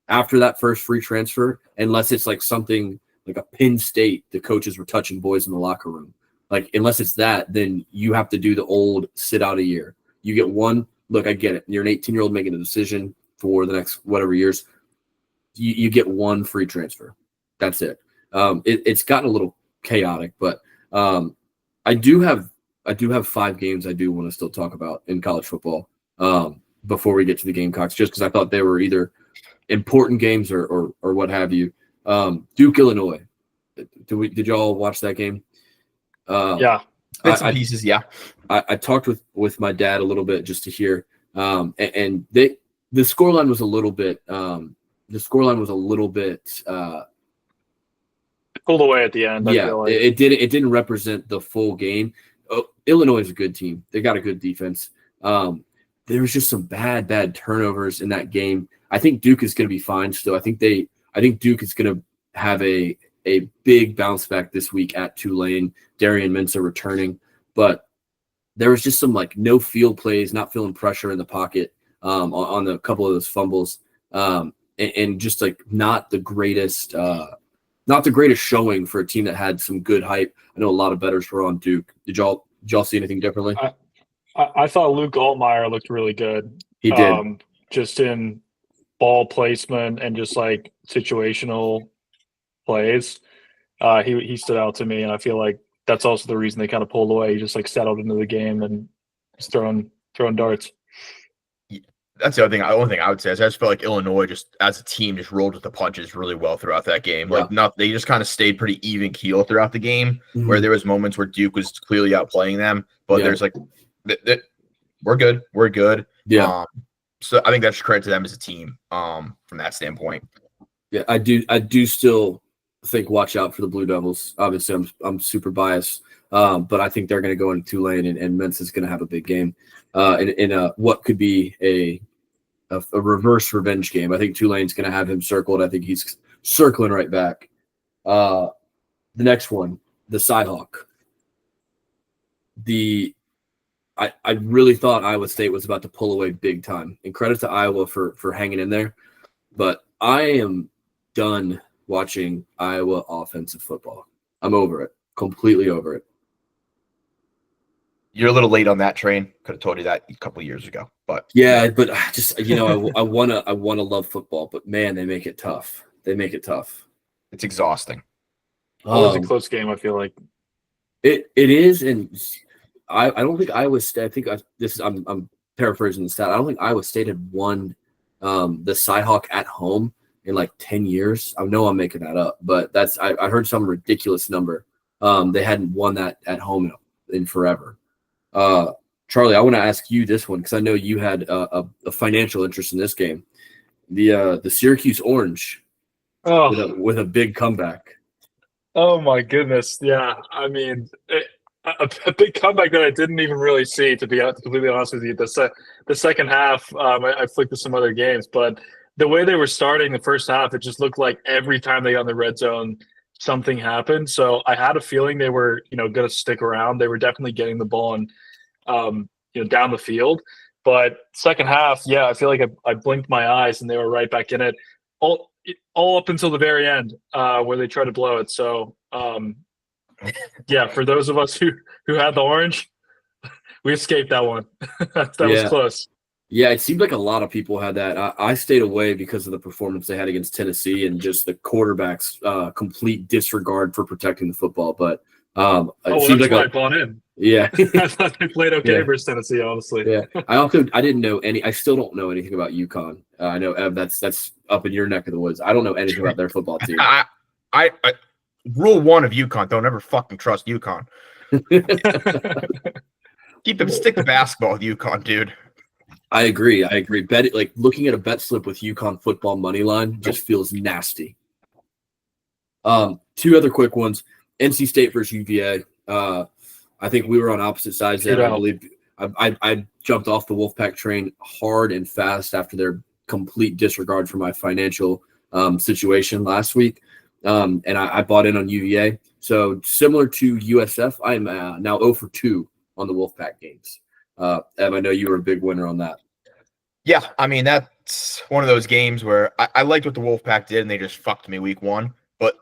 After that first free transfer, unless it's like something like a Penn State, the coaches were touching boys in the locker room. Like, unless it's that, then you have to do the old sit out a year. You get 1. Look, I get it. You're an 18-year-old making a decision for the next whatever years. You get 1 free transfer. That's it. It's gotten a little chaotic, but I do have 5 games I do want to still talk about in college football before we get to the Gamecocks, just because I thought they were either important games or what have you. Duke, Illinois. Did y'all watch that game? Yeah. Bits and pieces, yeah. I talked with my dad a little bit just to hear, and the scoreline was a little bit pulled away at the end. I Yeah, feel like. it didn't represent the full game. Illinois is a good team. They got a good defense. There was just some bad turnovers in that game. I think Duke is going to be fine still. I think Duke is going to have a big bounce back this week at Tulane. Darian Mensah returning, but there was just some like no field plays, not feeling pressure in the pocket on a couple of those fumbles, and just like not the greatest showing for a team that had some good hype. I know a lot of bettors were on Duke. Did y'all see anything differently? I thought Luke Altmaier looked really good. He did. Just in ball placement and just like situational plays. He stood out to me, and I feel like that's also the reason they kind of pulled away. He just like settled into the game and just throwing darts. That's the other thing. The only thing I would say is I just felt like Illinois, just as a team, just rolled with the punches really well throughout that game. Yeah. Like, they just kind of stayed pretty even keel throughout the game, where there was moments where Duke was clearly outplaying them, but there's like, we're good. Yeah. So I think that's credit to them as a team, from that standpoint. Yeah, I do still think watch out for the Blue Devils. Obviously, I'm super biased, but I think they're going to go into Tulane, and Mensah is going to have a big game in what could be a reverse revenge game. I think Tulane's going to have him circled. I think he's circling right back. The next one, the Cyhawk. I really thought Iowa State was about to pull away big time, and credit to Iowa for hanging in there. But I am done watching Iowa offensive football. I'm over it, completely over it. You're a little late on that train. Could have told you that a couple of years ago, but yeah, but just I wanna love football, but man, they make it tough. It's exhausting. It was a close game. I feel like it is, and I don't think Iowa State. I think I'm paraphrasing the stat. I don't think Iowa State had won the Cyhawk at home in like 10 years. I know I'm making that up, but I heard some ridiculous number. They hadn't won that at home in forever. Charlie, I want to ask you this one because I know you had a financial interest in this game. The Syracuse Orange with a big comeback. Oh my goodness! Yeah, I mean, a big comeback that I didn't even really see. To be completely honest with you, the second half, I flicked to some other games, but the way they were starting the first half, it just looked like every time they got in the red zone, something happened. So I had a feeling they were, going to stick around. They were definitely getting the ball and, down the field. But second half, yeah, I feel like I blinked my eyes and they were right back in it. all up until the very end, where they tried to blow it. So, yeah, for those of us who had the orange, we escaped that one. that was close. Yeah, it seemed like a lot of people had that. I stayed away because of the performance they had against Tennessee and just the quarterback's complete disregard for protecting the football. But it seemed like I bought in. Yeah, I thought they played okay versus Tennessee, honestly. Yeah, I didn't know any. I still don't know anything about UConn. I know Ev, that's up in your neck of the woods. I don't know anything about their football team. I rule one of UConn: don't ever fucking trust UConn. Stick to basketball with UConn, dude. I agree. Bet it, like looking at a bet slip with UConn football money line just feels nasty. Two other quick ones: NC State versus UVA. I think we were on opposite sides there. I believe I jumped off the Wolfpack train hard and fast after their complete disregard for my financial situation last week, and I bought in on UVA. So similar to USF, I'm now 0 for 2 on the Wolfpack games. Ev, I know you were a big winner on that. Yeah, I mean, that's one of those games where I liked what the Wolfpack did, and they just fucked me week 1. But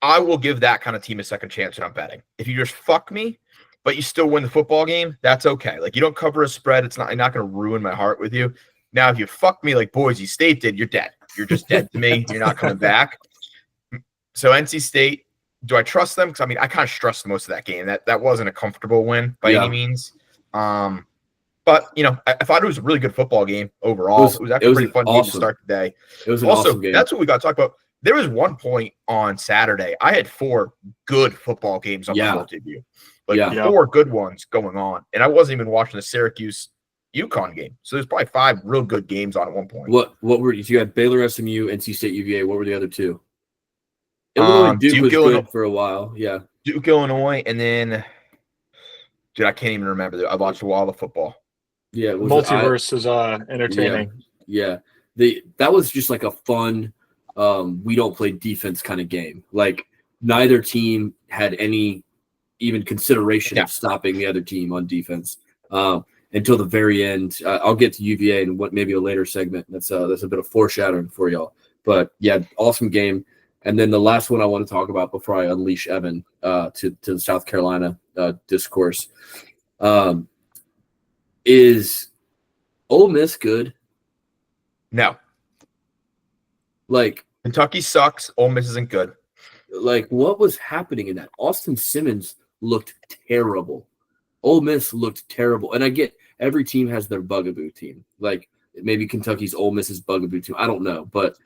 I will give that kind of team a second chance when I'm betting. If you just fuck me, but you still win the football game, that's okay. Like, you don't cover a spread. I'm not going to ruin my heart with you. Now, if you fuck me like Boise State did, you're dead. You're just dead to me. You're not coming back. So NC State, do I trust them? Because, I mean, I kind of stressed most of that game. That wasn't a comfortable win by any means. But, you know, I thought it was a really good football game overall. It was actually a pretty fun game to start the day. It was awesome game. That's what we got to talk about. There was one point on Saturday. I had 4 good football games on my debut. Like 4 good ones going on. And I wasn't even watching the Syracuse UConn game. So there's probably 5 real good games on at one point. What were you had Baylor, SMU, NC State, UVA. What were the other 2? Illinois Duke was good for a while. Yeah. Duke, Illinois, and then dude, I can't even remember. I watched a lot of football. Yeah, Multiverse is entertaining. Yeah. That was just like a fun we don't play defense kind of game. Like neither team had any even consideration of stopping the other team on defense until the very end. I'll get to UVA in maybe a later segment. That's a bit of foreshadowing for y'all. But yeah, awesome game. And then the last one I want to talk about before I unleash Evan to the South Carolina discourse is Ole Miss good? No. Like Kentucky sucks. Ole Miss isn't good. Like what was happening in that? Austin Simmons looked terrible. Ole Miss looked terrible. And I get every team has their bugaboo team. Like maybe Kentucky's Ole Miss's bugaboo team. I don't know. But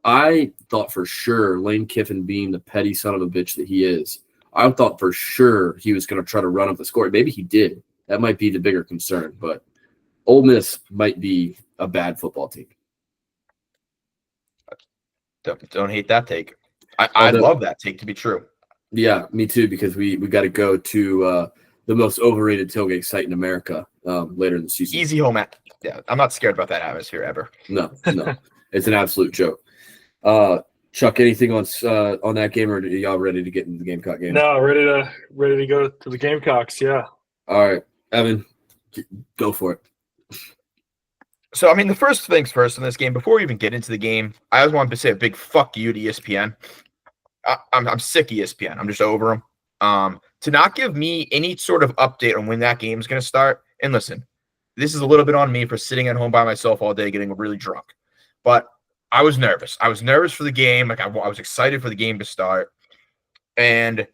I thought for sure Lane Kiffin, being the petty son of a bitch that he is, I thought for sure he was going to try to run up the score. Maybe he did. That might be the bigger concern. But Ole Miss might be a bad football team. Don't hate that take. I love that take to be true. Yeah, me too, because we got to go to the most overrated tailgate site in America later in the season. Easy home at. Yeah, I'm not scared about that atmosphere ever. No. It's an absolute joke. Chuck, anything on that game, or are y'all ready to get into the Gamecock game? No, ready to go to the Gamecocks. Yeah. All right, Evan, go for it. So, I mean, the first things first in this game, before we even get into the game, I just wanted to say a big fuck you to ESPN. I'm sick of ESPN. I'm just over them. To not give me any sort of update on when that game is going to start. And listen, this is a little bit on me for sitting at home by myself all day getting really drunk. But I was nervous. I was nervous for the game. Like I was excited for the game to start. And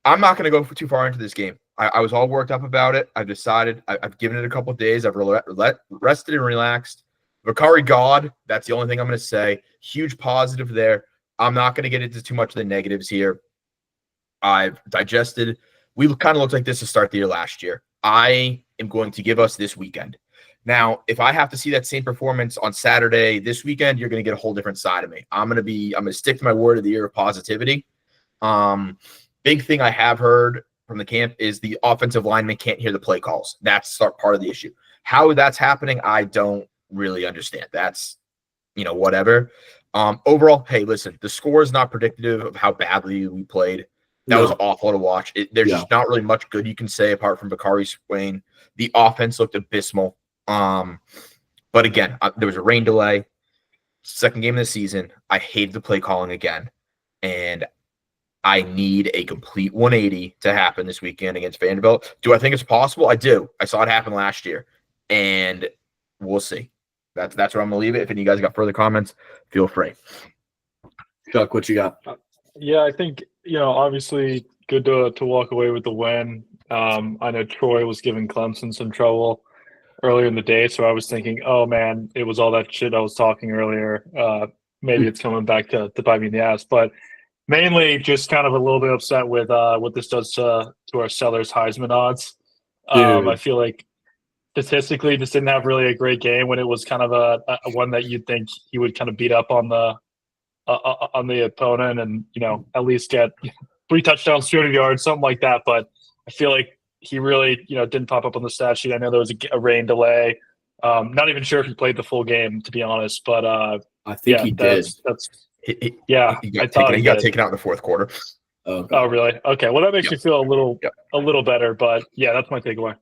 I'm not going to go too far into this game. I was all worked up about it. I've decided. I've given it a couple of days. I've rested and relaxed. Vakari God, that's the only thing I'm going to say. Huge positive there. I'm not going to get into too much of the negatives here. I've digested. We kind of looked like this to start the year last year. I am going to give us this weekend. Now, if I have to see that same performance on Saturday this weekend, you're going to get a whole different side of me. I'm going to stick to my word of the year of positivity. Big thing I have heard from the camp is the offensive lineman can't hear the play calls. That's part of the issue. How that's happening, I don't really understand. That's, whatever. Overall, hey, listen, the score is not predictive of how badly we played. That was awful to watch. There's just not really much good you can say apart from Bakari Swain. The offense looked abysmal. But again, there was a rain delay. second game of the season. I hate the play calling again, and I need a complete 180 to happen this weekend against Vanderbilt. Do I think it's possible? I do. I saw it happen last year, and we'll see. That's where I'm gonna leave it. If any of you guys got further comments, feel free. Chuck, what you got? Yeah, I think, obviously good to walk away with the win. I know Troy was giving Clemson some trouble earlier in the day, so I was thinking, oh man, it was all that shit I was talking earlier. Maybe it's coming back to bite me in the ass, but mainly just kind of a little bit upset with what this does to our Sellers Heisman odds. I feel like statistically just didn't have really a great game when it was kind of a one that you'd think he would kind of beat up on the opponent and at least get 3 touchdowns, 200 yards, something like that. But I feel like he really didn't pop up on the stat sheet. I know there was a rain delay. Not even sure if he played the full game, to be honest. But I think he did. He I got taken out in the fourth quarter. Oh, really? Okay. Well, that makes me feel a little better. But yeah, that's my takeaway.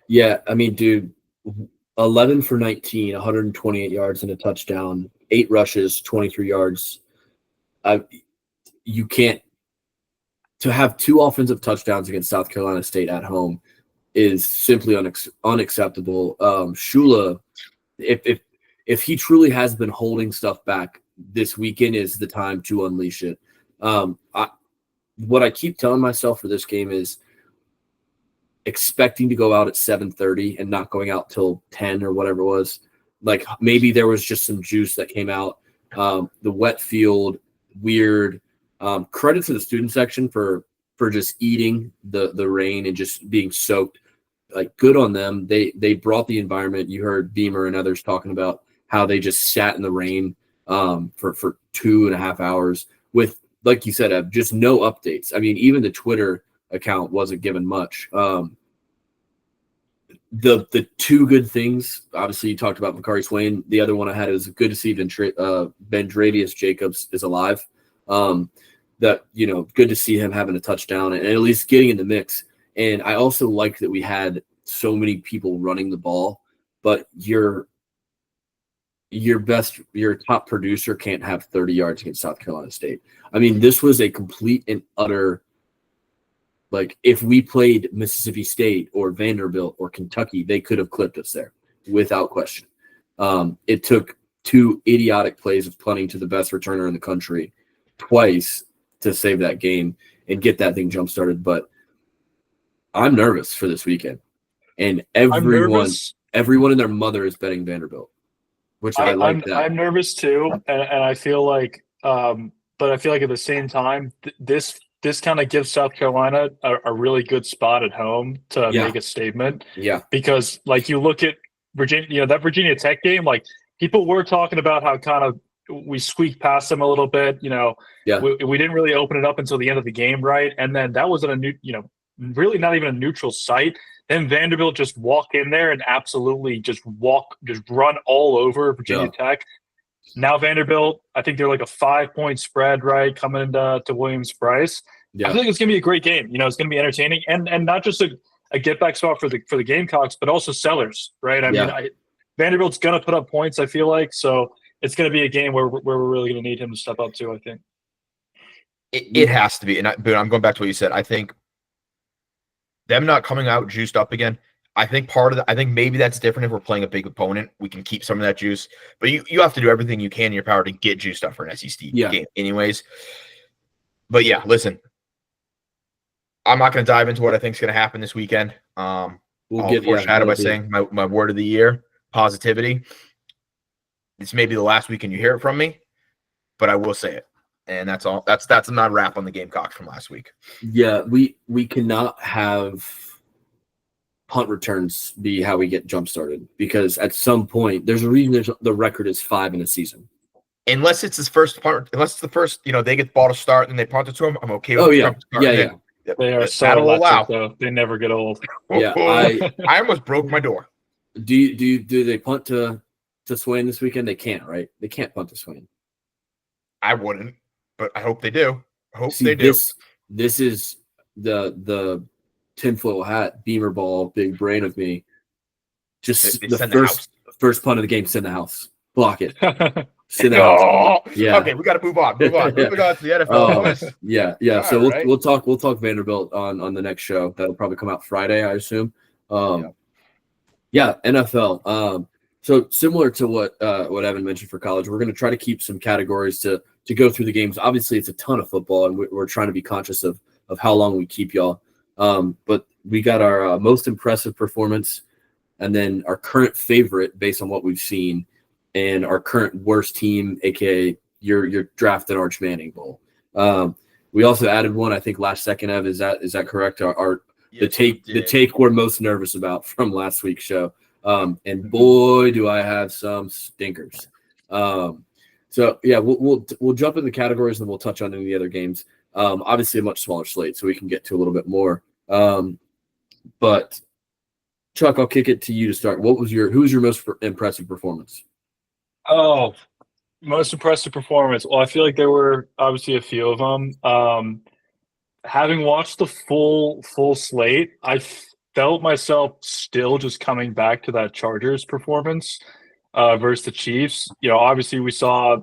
Yeah, I mean, dude, 11 for 19, 128 yards and a touchdown, 8 rushes, 23 yards. You can't to have 2 offensive touchdowns against South Carolina State at home is simply unacceptable. Shula, if he truly has been holding stuff back, this weekend is the time to unleash it. What I keep telling myself for this game is expecting to go out at 7:30 and not going out till 10 or whatever it was. Like maybe there was just some juice that came out. The wet field, weird. Credit to the student section for just eating the rain and just being soaked. Like good on them. They brought the environment. You heard Beamer and others talking about how they just sat in the rain for 2.5 hours with, like you said, just no updates. I mean, even the Twitter account wasn't given much. The 2 good things, obviously you talked about Makari Swain. The other one I had is good to see Bendravius Jacobs is alive. That, good to see him having a touchdown and at least getting in the mix. And I also like that we had so many people running the ball, but your top producer can't have 30 yards against South Carolina State. I mean, this was a complete and utter, like if we played Mississippi State or Vanderbilt or Kentucky, they could have clipped us there without question. It took 2 idiotic plays of punting to the best returner in the country twice to save that game and get that thing jump started. But I'm nervous for this weekend, and everyone and their mother is betting Vanderbilt, which I like that. I'm nervous too, and I feel like, but I feel like at the same time, this kind of gives South Carolina a really good spot at home to make a statement. Yeah, because like you look at Virginia, that Virginia Tech game, like people were talking about how kind of we squeaked past them a little bit. We didn't really open it up until the end of the game, right? And then that wasn't a new, really not even a neutral site. Then Vanderbilt just walk in there and absolutely just run all over Virginia Tech. Now Vanderbilt, I think they're like a 5-point spread, right, coming into Williams-Brice. I think it's going to be a great game. It's going to be entertaining and not just a get-back spot for the Gamecocks, but also Sellers, right? I mean, Vanderbilt's going to put up points, I feel like. So it's going to be a game where we're really going to need him to step up too, I think. It has to be. But I'm going back to what you said. I think them not coming out juiced up again, I think I think maybe that's different if we're playing a big opponent. We can keep some of that juice. But you have to do everything you can in your power to get juiced up for an SEC game anyways. But yeah, listen. I'm not going to dive into what I think is going to happen this weekend. I'll foreshadow by saying my word of the year, positivity. This may be the last weekend you hear it from me, but I will say it. And that's all. That's not a wrap on the Gamecocks from last week. Yeah, we cannot have punt returns be how we get jump started because at some point there's a reason the record is 5 in a season. Unless it's his first punt, unless it's the first, they get the ball to start and they punt it to him. I'm okay with yeah. They are so electric, though. They never get old. Yeah, I almost broke my door. Do they punt to Swain this weekend? They can't, right? They can't punt to Swain. I wouldn't, but I hope they do. They do. This is the tinfoil hat, Beamer ball, big brain of me. Just the first punt of the game, send the house. Block it. Sit down. No. Yeah. Okay, we got to move on. Moving on to the NFL. boys. Yeah. All So right. we'll talk Vanderbilt on the next show. That'll probably come out Friday, I assume. Yeah, NFL. So similar to what Evan mentioned for college, we're going to try to keep some categories to go through the games. Obviously, it's a ton of football, and we're trying to be conscious of how long we keep y'all. But we got our most impressive performance, and then our current favorite based on what we've seen, and our current worst team, aka your draft and Arch Manning Bowl. We also added one, I think, last second. Ev, is that correct? The take we're most nervous about from last week's show. And boy, do I have some stinkers. So yeah, we'll jump in the categories and we'll touch on any of the other games. Obviously a much smaller slate, so we can get to a little bit more. But Chuck, I'll kick it to you to start. Who's your most impressive performance? Oh, most impressive performance. Well, I feel like there were obviously a few of them. Having watched the full slate, I felt myself still just coming back to that Chargers performance versus the Chiefs. Obviously we saw.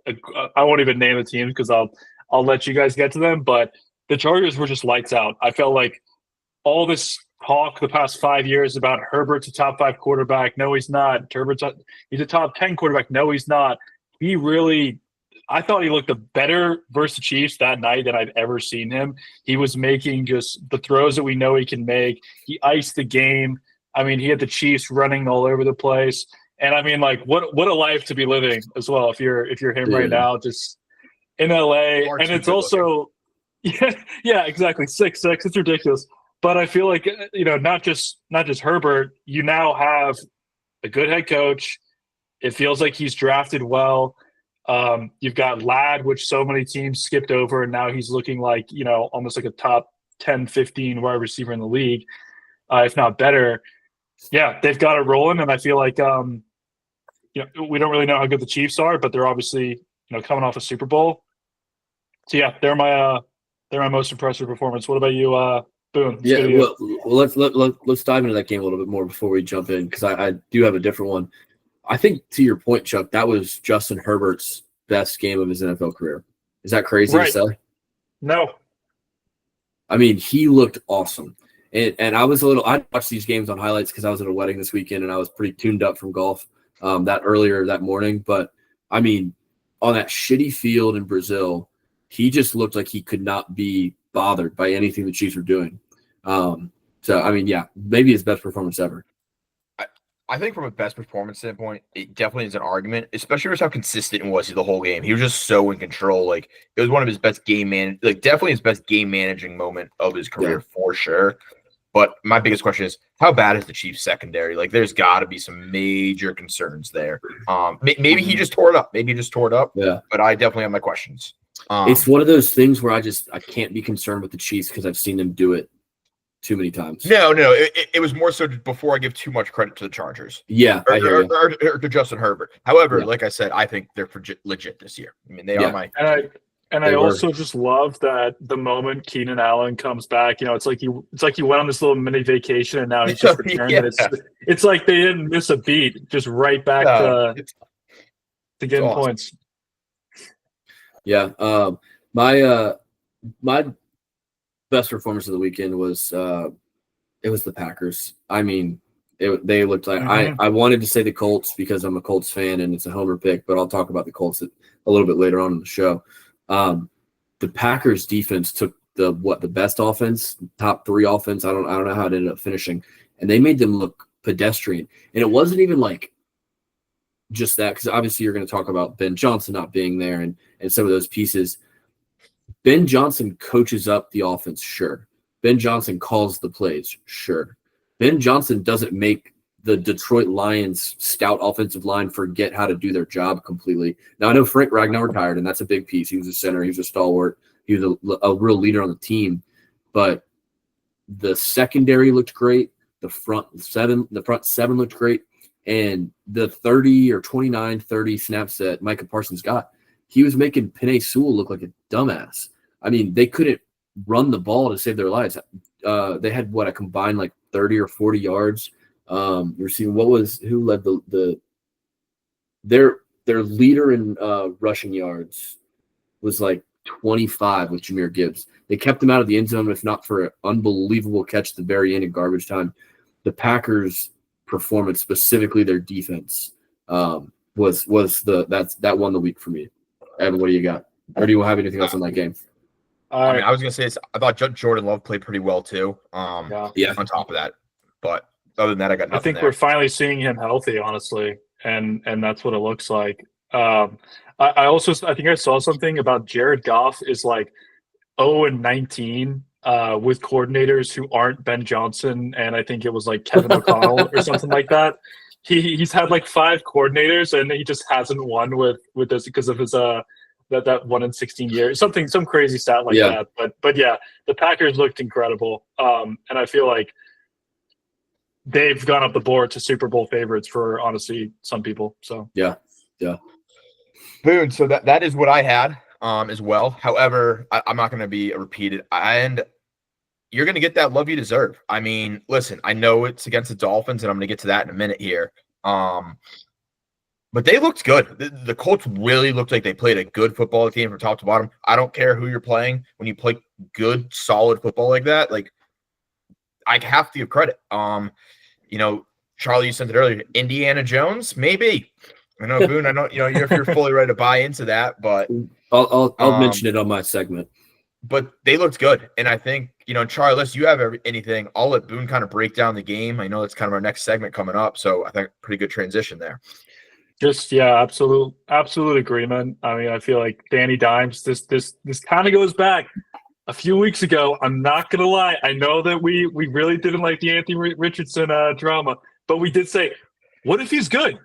I won't even name the teams because I'll let you guys get to them. But the Chargers were just lights out. I felt like all this talk the past 5 years about Herbert's a top 5 quarterback. No, he's not. He's a top 10 quarterback. No, he's not. I thought he looked better versus the Chiefs that night than I've ever seen him. He was making just the throws that we know he can make. He iced the game. I mean, he had the Chiefs running all over the place. And I mean, like, what a life to be living as well. If you're him right now, just in LA, and it's also, yeah, exactly 6'6". It's ridiculous. But I feel like not just Herbert. You now have a good head coach. It feels like he's drafted well. You've got Ladd, which so many teams skipped over, and now he's looking like, almost like a top 10, 15 wide receiver in the league, if not better. Yeah, they've got it rolling, and I feel like, we don't really know how good the Chiefs are, but they're obviously, coming off a Super Bowl. So yeah, they're my most impressive performance. What about you, Boone? Well, let's dive into that game a little bit more before we jump in, because I do have a different one. I think, to your point, Chuck, that was Justin Herbert's best game of his NFL career. Is that crazy to say? No. I mean, he looked awesome. And I watched these games on highlights because I was at a wedding this weekend and I was pretty tuned up from golf that earlier that morning. But, I mean, on that shitty field in Brazil, he just looked like he could not be bothered by anything the Chiefs were doing. So, I mean, yeah, maybe his best performance ever. I think from a best performance standpoint, it definitely is an argument, especially with how consistent it was the whole game. He was just so in control. Like, it was one of his best definitely his best game managing moment of his career for sure. But my biggest question is, how bad is the Chiefs secondary? Like, there's got to be some major concerns there. Maybe he just tore it up. Yeah. But I definitely have my questions. It's one of those things where I can't be concerned with the Chiefs because I've seen them do it too many times. No. It was more so before I give too much credit to the Chargers. Yeah, or to Justin Herbert. However, like I said, I think they're legit this year. I mean, they are my. I also just love that the moment Keenan Allen comes back, it's like he went on this little mini vacation and now he's just returned. And it's like they didn't miss a beat, just right back to getting awesome points. Yeah, my best performance of the weekend was it was the Packers. I mean, they looked like I wanted to say the Colts because I'm a Colts fan and it's a homer pick, but I'll talk about the Colts a little bit later on in the show. The Packers defense took the best offense, top 3 offense. I don't know how it ended up finishing, and they made them look pedestrian. And it wasn't even like just that, because obviously you're going to talk about Ben Johnson not being there and some of those pieces. Ben Johnson coaches up the offense, sure. Ben Johnson calls the plays, sure. Ben Johnson doesn't make the Detroit Lions stout offensive line forget how to do their job completely. Now, I know Frank Ragnow retired, and that's a big piece. He was a center. He was a stalwart. He was a real leader on the team. But the secondary looked great. The front seven looked great. And the 30 or 29, 30 snaps that Micah Parsons got, he was making Penei Sewell look like a dumbass. I mean, they couldn't run the ball to save their lives. They had a combined like 30 or 40 yards. Receiving. Who led their leader in rushing yards was like 25 with Jahmyr Gibbs. They kept him out of the end zone, if not for an unbelievable catch at the very end in garbage time. The Packers' performance, specifically their defense, was that won the week for me. Evan, what do you got? Or do you have anything else in that game? I mean, I was gonna say I thought Jordan Love played pretty well too. Yeah. On top of that, but other than that, I got nothing. I think there. we're finally seeing him healthy, honestly, and that's what it looks like. I think I saw something about Jared Goff is like 0-19 with coordinators who aren't Ben Johnson, and I think it was like Kevin O'Connell or something like that. He's had like 5 coordinators, and he just hasn't won with this because of his that 1 in 16 years, some crazy stat like that. But yeah, the Packers looked incredible, and I feel like they've gone up the board to Super Bowl favorites for honestly some people. So yeah. Boone. So that is what I had as well. However, I'm not going to be repeated, and you're going to get that love you deserve. I mean, listen, I know it's against the Dolphins, and I'm going to get to that in a minute here. But they looked good. The Colts really looked like they played a good football team from top to bottom. I don't care who you're playing. When you play good, solid football like that, like I have to give credit. Charlie, you said it earlier. Indiana Jones, maybe. I know, Boone. I know if you're fully ready to buy into that, but I'll mention it on my segment. But they looked good, and I think Charlie, unless you have anything, I'll let Boone kind of break down the game. I know that's kind of our next segment coming up, so I think pretty good transition there. Just absolute agreement. I mean, I feel like Danny Dimes. This kind of goes back a few weeks ago. I'm not gonna lie. I know that we really didn't like the Anthony Richardson drama, but we did say, what if he's good?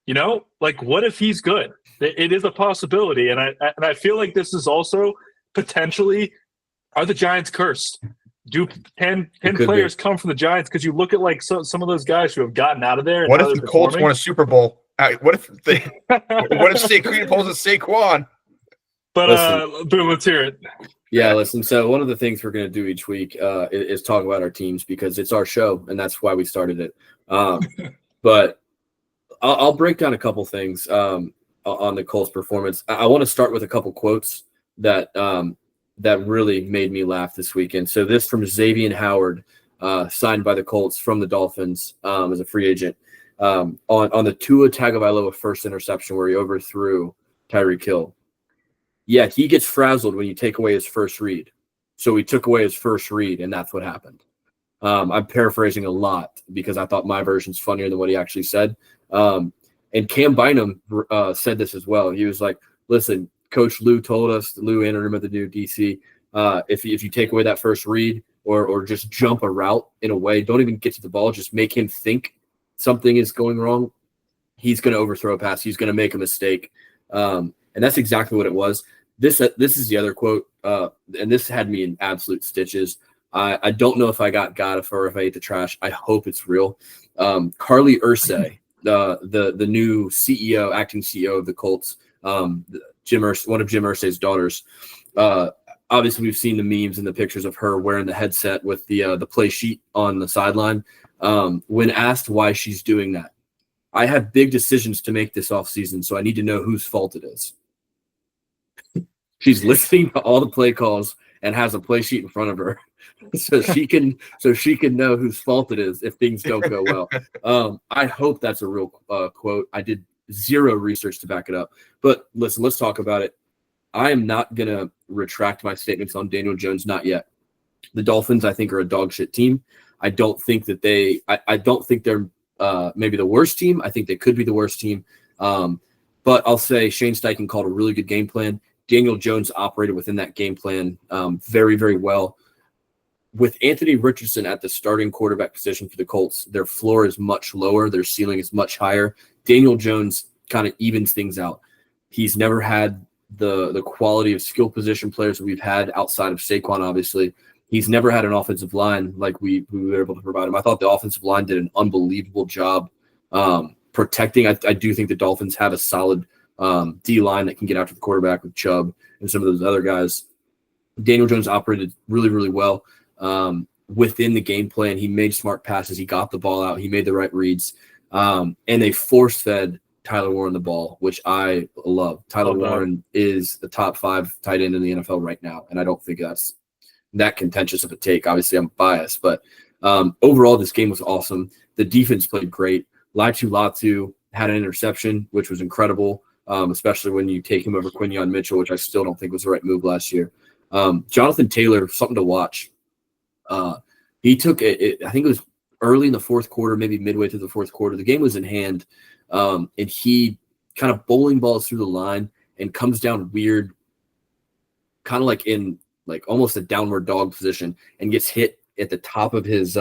What if he's good? It is a possibility, and I feel like this is also potentially, are the Giants cursed? Do 10 players come from the Giants? Because you look at like some of those guys who have gotten out of there. And what if the Colts won a Super Bowl? What if Saquon pulls a Saquon? But Boom, let's hear it. Yeah, listen. So one of the things we're going to do each week is talk about our teams because it's our show and that's why we started it. But I'll break down a couple things on the Colts' performance. I want to start with a couple quotes that really made me laugh this weekend. So this from Xavier Howard, signed by the Colts from the Dolphins as a free agent. On the Tua Tagovailoa first interception where he overthrew Tyreek Hill. Yeah, he gets frazzled when you take away his first read. So he took away his first read, and that's what happened. I'm paraphrasing a lot because I thought my version's funnier than what he actually said. And Cam Bynum said this as well. He was like, listen, Coach Lou told us, Lou entered him at the new DC, if you take away that first read or just jump a route in a way, don't even get to the ball, just make him think something is going wrong, he's going to overthrow a pass. He's going to make a mistake. And that's exactly what it was. This is the other quote, and this had me in absolute stitches. I don't know if I got or if I ate the trash. I hope it's real. Carly Ursay, the new CEO, acting CEO of the Colts, one of Jim Irsay's daughters. Obviously, we've seen the memes and the pictures of her wearing the headset with the play sheet on the sideline. When asked why she's doing that, I have big decisions to make this offseason, so I need to know whose fault it is. She's listening to all the play calls and has a play sheet in front of her, so she can know whose fault it is if things don't go well. I hope that's a real quote. I did zero research to back it up, but listen, let's talk about it. I am not gonna retract my statements on Daniel Jones, not yet. The Dolphins, I think, are a dog shit team. I don't think that I don't think they're maybe the worst team. I think they could be the worst team. But I'll say Shane Steichen called a really good game plan. Daniel Jones operated within that game plan very, very well. With Anthony Richardson at the starting quarterback position for the Colts, their floor is much lower. Their ceiling is much higher. Daniel Jones kind of evens things out. He's never had the quality of skill position players that we've had outside of Saquon, obviously. He's never had an offensive line like we were able to provide him. I thought the offensive line did an unbelievable job protecting. I do think the Dolphins have a solid D-line that can get after the quarterback with Chubb and some of those other guys. Daniel Jones operated really, really well within the game plan. He made smart passes. He got the ball out. He made the right reads. And they force-fed Tyler Warren the ball, which I love. Tyler Love that. Warren is the top 5 tight end in the NFL right now, and I don't think that's that contentious of a take. Obviously, I'm biased, but overall, this game was awesome. The defense played great. Latu had an interception, which was incredible, especially when you take him over Quinyon Mitchell, which I still don't think was the right move last year. Jonathan Taylor, something to watch. He took it, I think it was early in the fourth quarter, maybe midway through the fourth quarter. The game was in hand, and he kind of bowling balls through the line and comes down weird, kind of like in like almost a downward dog position, and gets hit at the top of his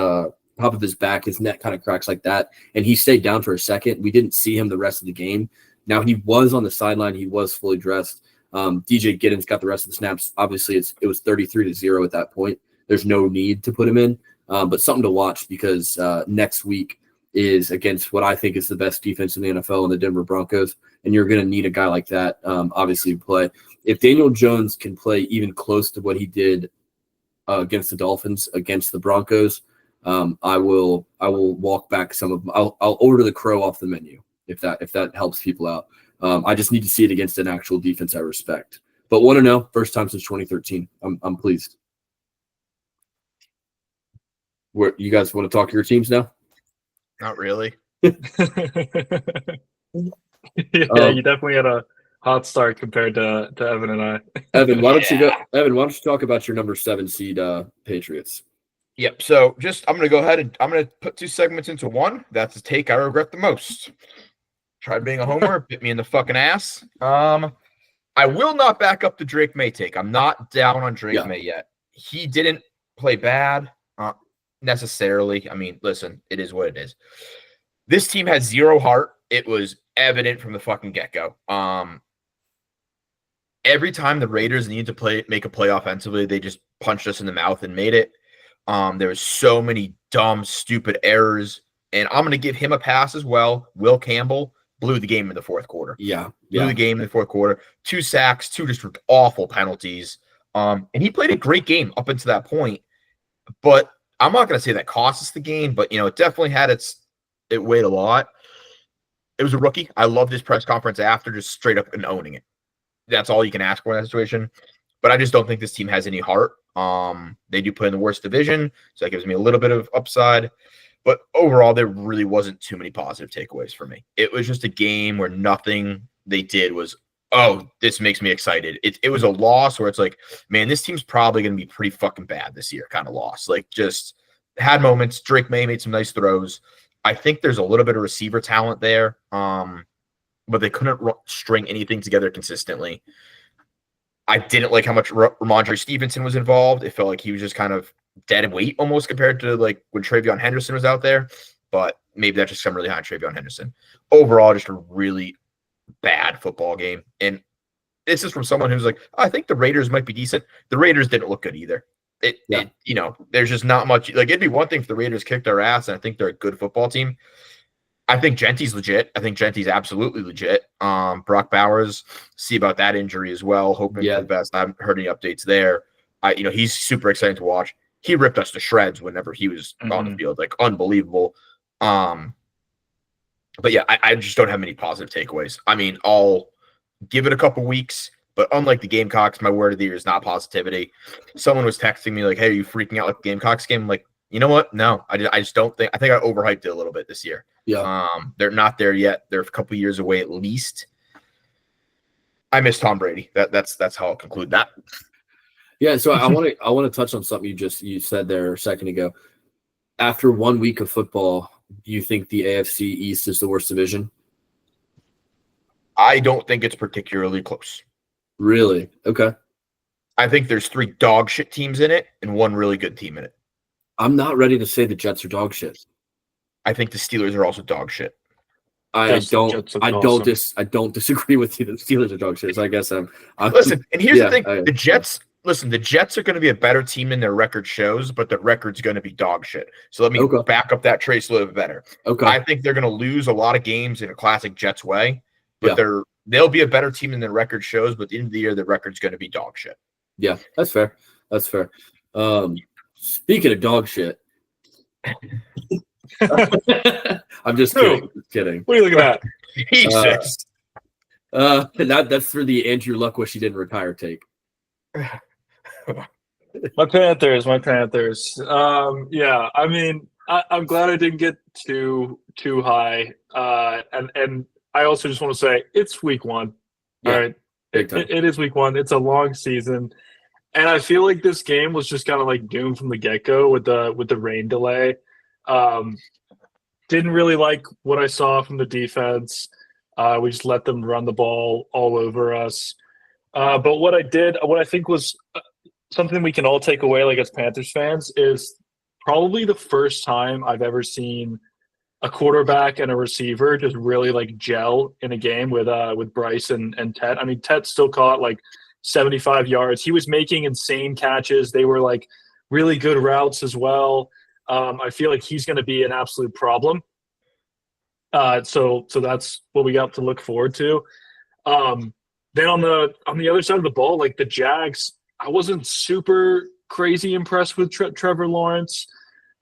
back. His neck kind of cracks like that, and he stayed down for a second. We didn't see him the rest of the game. Now he was on the sideline. He was fully dressed. DJ Giddens got the rest of the snaps. Obviously, it was 33-0 at that point. There's no need to put him in, but something to watch because next week is against what I think is the best defense in the NFL in the Denver Broncos, and you're going to need a guy like that, obviously, to play. If Daniel Jones can play even close to what he did against the Dolphins, against the Broncos, I will walk back some of them. I'll order the crow off the menu if that helps people out. I just need to see it against an actual defense I respect. But want to know, first time since 2013. I'm pleased. Where you guys want to talk to your teams now? Not really. You definitely had a hot start compared to Evan and I. Evan, why don't you go? Evan, why don't you talk about your number 7 seed Patriots? Yep. So I'm going to go ahead and I'm going to put 2 segments into one. That's the take I regret the most. Tried being a homer, bit me in the fucking ass. I will not back up the Drake May take. I'm not down on Drake May yet. He didn't play bad necessarily. I mean, listen, it is what it is. This team has zero heart. It was evident from the fucking get-go. Every time the Raiders needed to make a play offensively, they just punched us in the mouth and made it. There was so many dumb, stupid errors, and I'm going to give him a pass as well. Will Campbell blew the game in the fourth quarter. Blew the game in the fourth quarter. 2 sacks, 2 just awful penalties. And he played a great game up until that point. But I'm not going to say that cost us the game, but, it definitely had it weighed a lot. It was a rookie. I loved his press conference after, just straight up and owning it. That's all you can ask for in that situation. But I just don't think this team has any heart. They do play in the worst division, so that gives me a little bit of upside. But overall, there really wasn't too many positive takeaways for me. It was just a game where nothing they did was, oh, this makes me excited. It was a loss where it's like, man, this team's probably going to be pretty fucking bad this year kind of loss. Like, just had moments. Drake May made some nice throws. I think there's a little bit of receiver talent there, but they couldn't string anything together consistently. I didn't like how much Ramondre Stevenson was involved. It felt like he was just kind of dead weight almost compared to like when TreVeyon Henderson was out there, but maybe that's just I'm really high on TreVeyon Henderson. Overall, just a really bad football game. And this is from someone who's like, I think the Raiders might be decent. The Raiders didn't look good either. There's just not much. Like, it'd be one thing if the Raiders kicked our ass, and I think they're a good football team. I think Genty's legit. I think Genty's absolutely legit. Brock Bowers, see about that injury as well. Hoping for the best. I haven't heard any updates there. He's super exciting to watch. He ripped us to shreds whenever he was on the field, like unbelievable. But yeah, I just don't have many positive takeaways. I mean, I'll give it a couple weeks, but unlike the Gamecocks, my word of the year is not positivity. Someone was texting me like, "Hey, are you freaking out like the Gamecocks game?" I'm like, you know what? No, I just don't think. I think I overhyped it a little bit this year. Yeah. They're not there yet. They're a couple years away at least. I miss Tom Brady. That's how I'll conclude that. Yeah, so I want to touch on something you said there a second ago. After 1 week of football, do you think the AFC East is the worst division? I don't think it's particularly close. Really? Okay. I think there's 3 dog shit teams in it and 1 really good team in it. I'm not ready to say the Jets are dog shit. I think the Steelers are also dog shit. I don't disagree with you. The Steelers are dog shit. So I guess I'm listen. And here's the thing: the Jets. Listen, the Jets are going to be a better team than their record shows, but the record's going to be dog shit. So let me back up that trace a little bit better. Okay. I think they're going to lose a lot of games in a classic Jets way, but they'll be a better team than their record shows. But at the end of the year, the record's going to be dog shit. Yeah, that's fair. That's fair. Speaking of dog shit. I'm just kidding. What are you looking at? Jesus. That's for the Andrew Luck wish he didn't retire take. My Panthers. Yeah, I mean, I'm glad I didn't get too high. And I also just want to say it's week 1. Yeah, all right, big time. it is week 1. It's a long season, and I feel like this game was just kind of like doomed from the get go with the rain delay. Didn't really like what I saw from the defense. We just let them run the ball all over us. But what I think was something we can all take away, like as Panthers fans, is probably the first time I've ever seen a quarterback and a receiver just really like gel in a game with Bryce and Tet. I mean, Tet still caught like 75 yards. He was making insane catches. They were like really good routes as well. I feel like he's going to be an absolute problem. So that's what we got to look forward to. Then on the other side of the ball, like the Jags, I wasn't super crazy impressed with Trevor Lawrence.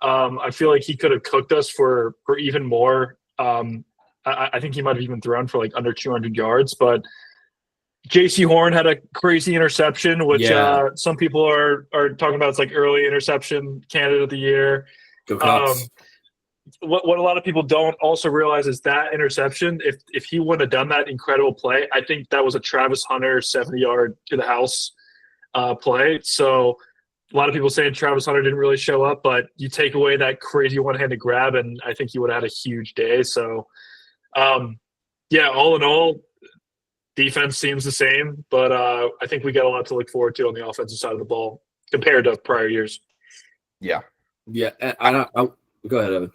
I feel like he could have cooked us for even more. I think he might have even thrown for like under 200 yards, but JC Horn had a crazy interception, which some people are talking about. It's like early interception candidate of the year. Go Cox. What a lot of people don't also realize is that interception, if he wouldn't have done that incredible play, I think that was a Travis Hunter 70-yard to the house play. So a lot of people saying Travis Hunter didn't really show up, but you take away that crazy one-handed grab, and I think he would have had a huge day. So, all in all, defense seems the same, but I think we got a lot to look forward to on the offensive side of the ball compared to prior years. Yeah. Yeah. I go ahead, Evan.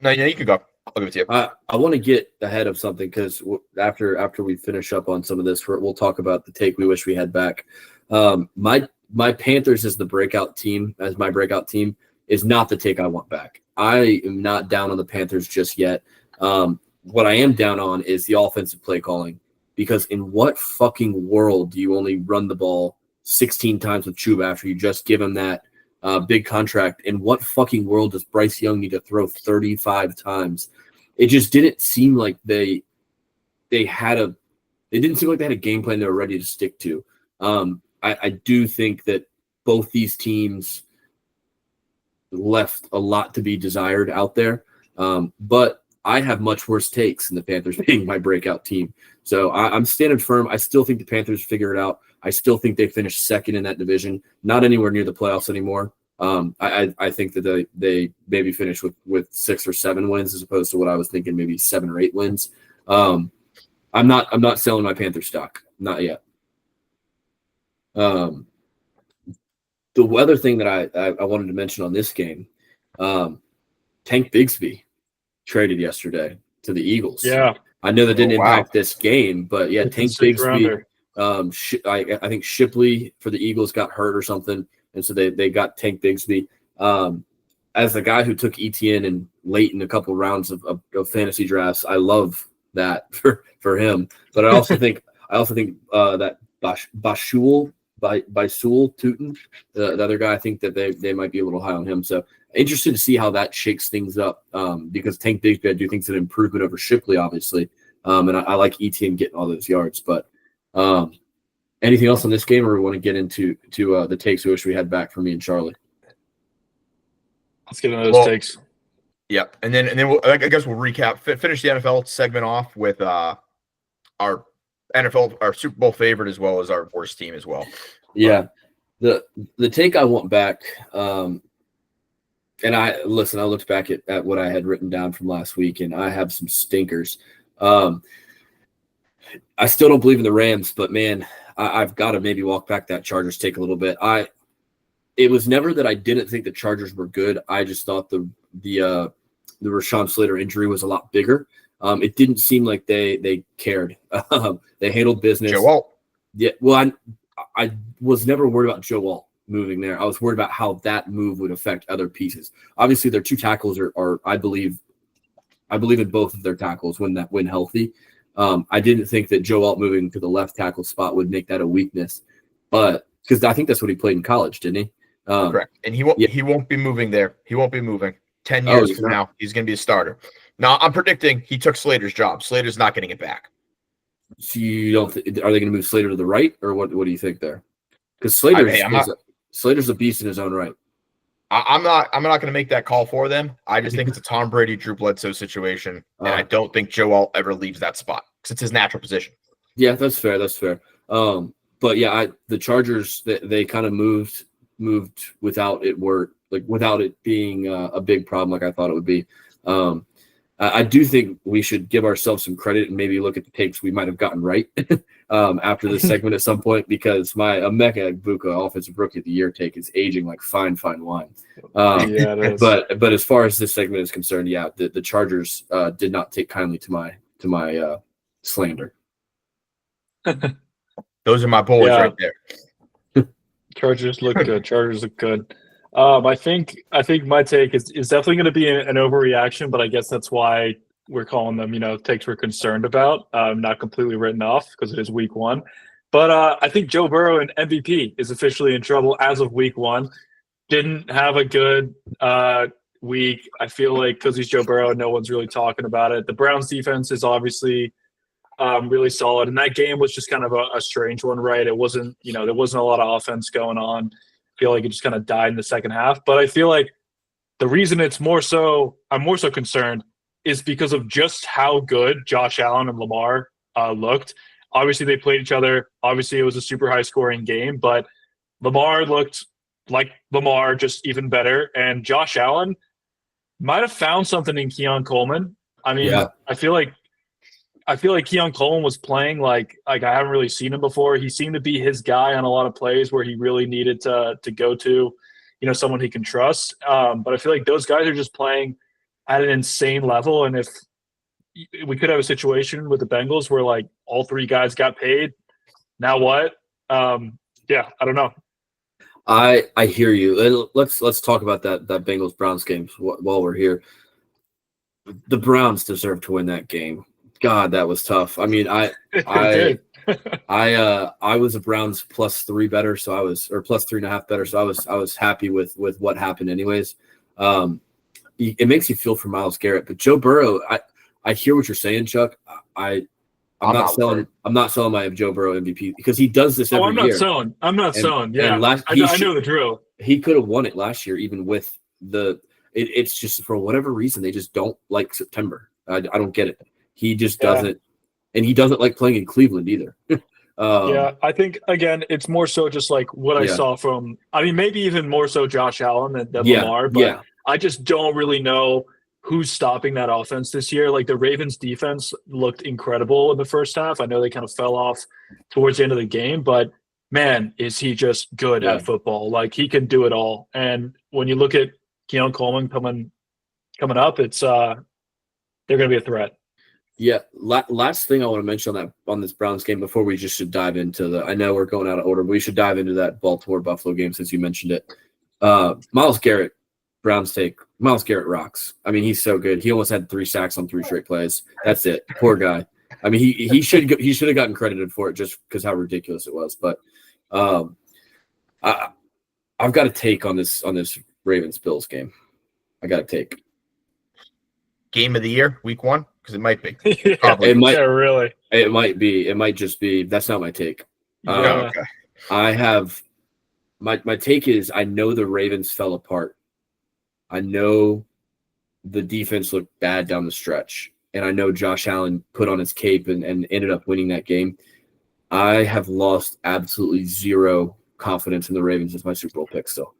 No, you can go. I'll give it to you. I want to get ahead of something because after we finish up on some of this, we'll talk about the take we wish we had back. My Panthers as the breakout team, as my breakout team, is not the take I want back. I am not down on the Panthers just yet. What I am down on is the offensive play calling, because in what fucking world do you only run the ball 16 times with Chuba after you just give him that big contract? In what fucking world does Bryce Young need to throw 35 times? It just didn't seem like they had a game plan they were ready to stick to. I do think that both these teams left a lot to be desired out there. But I have much worse takes than the Panthers being my breakout team. So I'm standing firm. I still think the Panthers figure it out. I still think they finish second in that division, not anywhere near the playoffs anymore. I think that they maybe finish with 6 or 7 wins as opposed to what I was thinking, maybe 7 or 8 wins. I'm not selling my Panther stock, not yet. The other thing that I wanted to mention on this game, Tank Bigsby traded yesterday to the Eagles. Yeah, I know that didn't impact this game, but yeah, Tank Bigsby. I think Shipley for the Eagles got hurt or something, and so they got Tank Bigsby. As the guy who took ETN and late in a couple rounds of fantasy drafts, I love that for him. But I also think that Bashul Tootin, the other guy, I think that they might be a little high on him. So interested to see how that shakes things up, because Tank Bigsby, I do think, is an improvement over Shipley, obviously. And I like ETN getting all those yards. But anything else on this game, or we want to get into the takes we wish we had back from me and Charlie? Let's get into those takes. Yeah, and then I guess we'll recap, finish the NFL segment off with our NFL, our Super Bowl favorite, as well as our worst team as well. Yeah, the take I want back, and I looked back at what I had written down from last week, and I have some stinkers. I still don't believe in the Rams, but man, I've got to maybe walk back that Chargers take a little bit. It was never that I didn't think the Chargers were good. I just thought the Rashawn Slater injury was a lot bigger. It didn't seem like they cared. They handled business. Joe Alt. Yeah, well, I was never worried about Joe Alt moving there. I was worried about how that move would affect other pieces. Obviously, their 2 tackles are I believe in both of their tackles when healthy. I didn't think that Joe Alt moving to the left tackle spot would make that a weakness, but because I think that's what he played in college, didn't he? Correct. And he won't be moving there. He won't be moving. 10 years from now, he's going to be a starter. No, I'm predicting he took Slater's job. Slater's not getting it back. So you don't? Are they going to move Slater to the right, or what? What do you think there? Because Slater's a beast in his own right. I'm not going to make that call for them. I just think it's a Tom Brady, Drew Bledsoe situation, and I don't think Joel ever leaves that spot because it's his natural position. Yeah, that's fair. That's fair. But yeah, the Chargers they kind of moved without it being a big problem like I thought it would be. I do think we should give ourselves some credit and maybe look at the takes we might have gotten right after this segment at some point, because my Emeka Egbuka Offensive Rookie of the Year take is aging like fine wine. Yeah, it is. But as far as this segment is concerned, yeah, the Chargers did not take kindly to my slander. Those are my boys right there. Chargers look good. Chargers look good. I think my take is definitely going to be an overreaction, but I guess that's why we're calling them, takes we're concerned about. Not completely written off because it is week 1. But I think Joe Burrow and MVP is officially in trouble as of week 1. Didn't have a good week. I feel like because he's Joe Burrow, no one's really talking about it. The Browns defense is obviously really solid, and that game was just kind of a strange one, right? It wasn't, there wasn't a lot of offense going on. Feel like it just kind of died in the second half. But I feel like the reason I'm more so concerned is because of just how good Josh Allen and Lamar looked. Obviously, they played each other. Obviously, it was a super high-scoring game, but Lamar looked like Lamar, just even better. And Josh Allen might have found something in Keon Coleman. I mean, yeah. I feel like Keon Coleman was playing like I haven't really seen him before. He seemed to be his guy on a lot of plays where he really needed to go to, someone he can trust. But I feel like those guys are just playing at an insane level. And if we could have a situation with the Bengals where like all 3 guys got paid, now what? Yeah, I don't know. I hear you. Let's talk about that Bengals Browns game while we're here. The Browns deserve to win that game. God, that was tough. I mean, I was a Browns +3 better, so I was, or +3.5 better, so I was happy with what happened anyways. It makes you feel for Myles Garrett, but Joe Burrow, I hear what you're saying, Chuck. I'm not selling my Joe Burrow MVP because he does this every year. I'm not selling. Yeah, I know the drill. He could have won it last year, even with it's just for whatever reason they just don't like September. I don't get it. He just doesn't, and he doesn't like playing in Cleveland either. Yeah, I think, again, it's more so just like what I saw from – I mean, maybe even more so Josh Allen than Lamar, but I just don't really know who's stopping that offense this year. Like the Ravens defense looked incredible in the first half. I know they kind of fell off towards the end of the game, but, man, is he just good at football. Like he can do it all. And when you look at Keon Coleman coming up, it's they're going to be a threat. Yeah, last thing I want to mention on this Browns game before we just should dive into I know we're going out of order, but we should dive into that Baltimore-Buffalo game since you mentioned it. Myles Garrett, Browns take. Myles Garrett rocks. I mean, he's so good. He almost had 3 sacks on 3 straight plays. That's it. Poor guy. I mean, he should have gotten credited for it just because how ridiculous it was. But I've got a take on this Ravens-Bills game. I got a take. Game of the year, week 1. Because it might be. It might. Yeah, really. It might be. It might just be. That's not my take. Okay. I have my take is I know the Ravens fell apart. I know the defense looked bad down the stretch, and I know Josh Allen put on his cape and ended up winning that game. I have lost absolutely zero confidence in the Ravens as my Super Bowl pick still,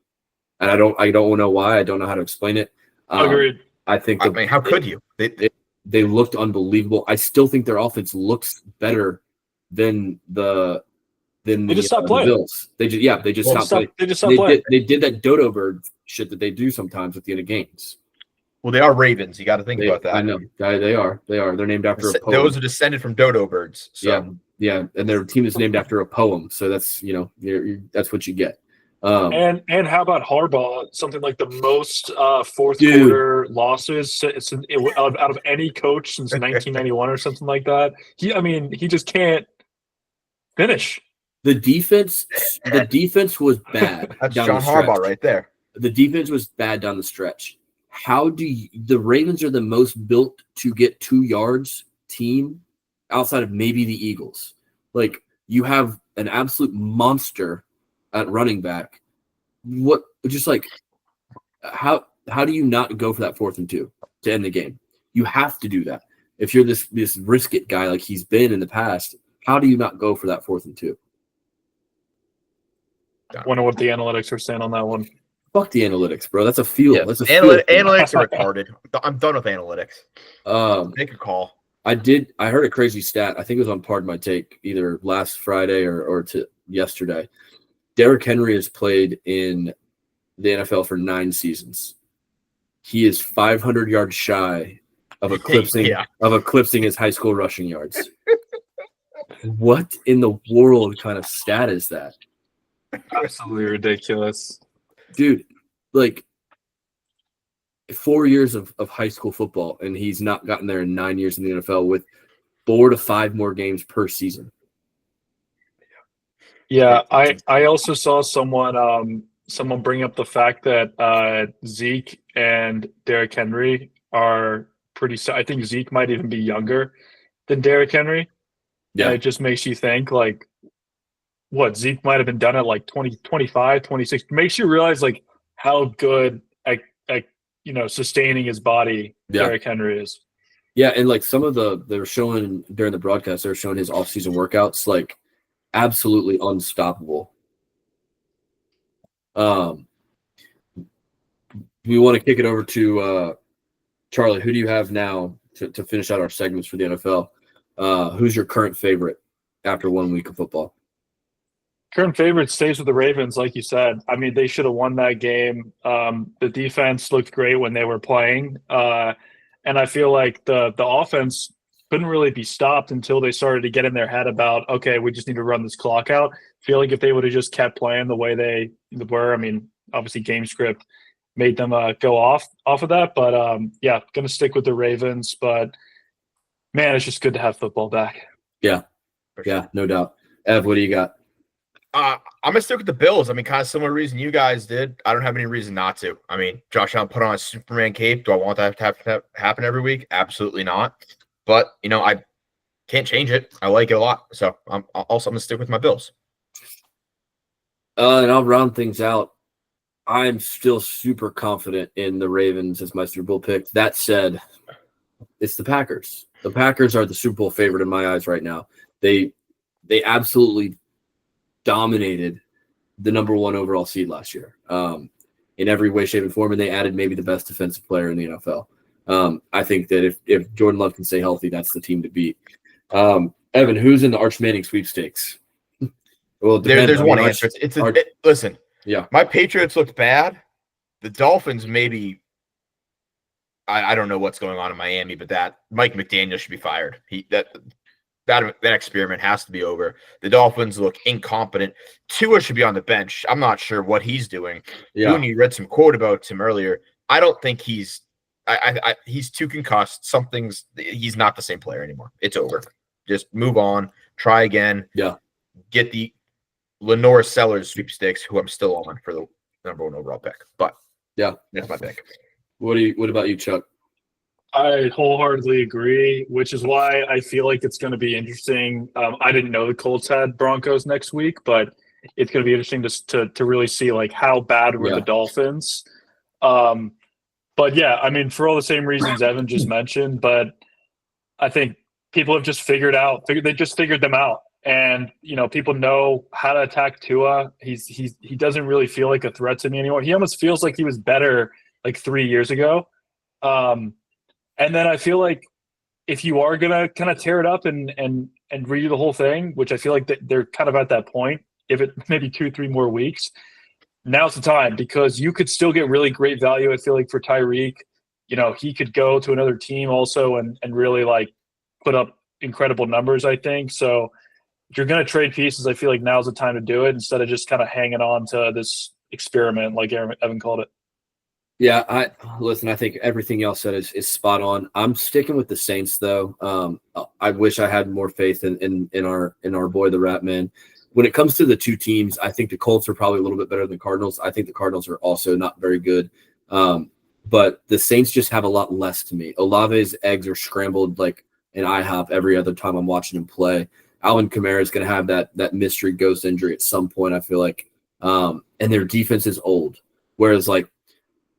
and I don't know why. I don't know how to explain it. Agreed. I think. How could you? They looked unbelievable. I still think their offense looks better than they just stopped playing. The Bills. They just stopped playing. They just stopped playing. They did that dodo bird shit that they do sometimes at the end of games. Well, they are Ravens. You got to think about that. I know. They are. They're named after a poem. Those are descended from dodo birds. So. Yeah, and their team is named after a poem. So that's that's what you get. And how about Harbaugh? Something like the most fourth quarter losses out of any coach since 1991 or something like that. He just can't finish. The defense was bad. That's John Harbaugh right there. The defense was bad down the stretch. the Ravens are the most built to get 2 yards team outside of maybe the Eagles. Like, you have an absolute monster at running back. How do you not go for that 4th and 2 to end the game? You have to do that. If you're this risk it guy like he's been in the past, how do you not go for that 4th and 2? Wonder what the analytics are saying on that one. Fuck the analytics, bro. That's a field. Yeah, That's a field. analytics are retarded. I'm done with analytics. Make a call. I heard a crazy stat. I think it was on Pardon My Take, either last Friday or to yesterday. Derrick Henry has played in the NFL for 9 seasons. He is 500 yards shy of eclipsing his high school rushing yards. What in the world kind of stat is that? Absolutely ridiculous. Dude, like 4 years of high school football, and he's not gotten there in 9 years in the NFL with 4 to 5 more games per season. Yeah, I also saw someone bring up the fact that Zeke and Derrick Henry are I think Zeke might even be younger than Derrick Henry. Yeah. And it just makes you think, like, what, Zeke might have been done at like 25, 26. Makes you realize, like, how good at sustaining his body Derrick Henry is. Yeah, and like they were showing during the broadcast, they were showing his off-season workouts, like absolutely unstoppable. We want to kick it over to Charlie. Who do you have now to finish out our segments for the NFL? Who's your current favorite after 1 week of football? Current favorite stays with the Ravens, like you said. I mean, they should have won that game. The defense looked great when they were playing. And I feel like the offense couldn't really be stopped until they started to get in their head about, okay, we just need to run this clock out. I feel like if they would have just kept playing the way they were, I mean, obviously game script made them go off of that. But, yeah, going to stick with the Ravens. But, man, it's just good to have football back. Yeah, yeah, no doubt. Ev, what do you got? I'm gonna stick with the Bills. I mean, kind of similar reason you guys did. I don't have any reason not to. I mean, Josh Allen put on a Superman cape. Do I want that to happen every week? Absolutely not. But I can't change it. I like it a lot. So I'm also gonna stick with my Bills. And I'll round things out. I'm still super confident in the Ravens as my Super Bowl pick. That said, it's the Packers. The Packers are the Super Bowl favorite in my eyes right now. They absolutely dominated the number 1 overall seed last year in every way, shape, and form, and they added maybe the best defensive player in the NFL. I think that if Jordan Love can stay healthy, that's the team to beat. Evan, who's in the Arch Manning sweepstakes? Well, there's one answer. Listen. Yeah, my Patriots looked bad. The Dolphins maybe. I don't know what's going on in Miami, but that Mike McDaniel should be fired. That experiment has to be over. The Dolphins look incompetent. Tua should be on the bench. I'm not sure what he's doing. Yeah. You read some quote about him earlier. I don't think he's too concussed. He's not the same player anymore. It's over. Just move on. Try again. Yeah. Get the Lenore Sellers sweepstakes, who I'm still on for the number 1 overall pick. But yeah, that's my pick. What about you, Chuck? I wholeheartedly agree, which is why I feel like it's going to be interesting. I didn't know the Colts had Broncos next week, but it's going to be interesting to really see like how bad were the Dolphins. But yeah, I mean, for all the same reasons Evan just mentioned, but I think people have just figured them out. And, people know how to attack Tua. He doesn't really feel like a threat to me anymore. He almost feels like he was better like 3 years ago. And then I feel like if you are going to kind of tear it up and redo the whole thing, which I feel like they're kind of at that point, if it maybe 2-3 more weeks, now's the time, because you could still get really great value. I feel like for Tyreek, he could go to another team also and really like put up incredible numbers, I think. So if you're going to trade pieces, I feel like now's the time to do it instead of just kind of hanging on to this experiment, like Evan called it. Yeah, I think everything y'all said is spot on. I'm sticking with the Saints though. I wish I had more faith in our boy the Rat Man. When it comes to the two teams, I think the Colts are probably a little bit better than the Cardinals. I think the Cardinals are also not very good. but the Saints just have a lot less to me. Olave's eggs are scrambled like an IHOP every other time I'm watching him play. Alvin Kamara is going to have that mystery ghost injury at some point, I feel like. And their defense is old. Whereas, like,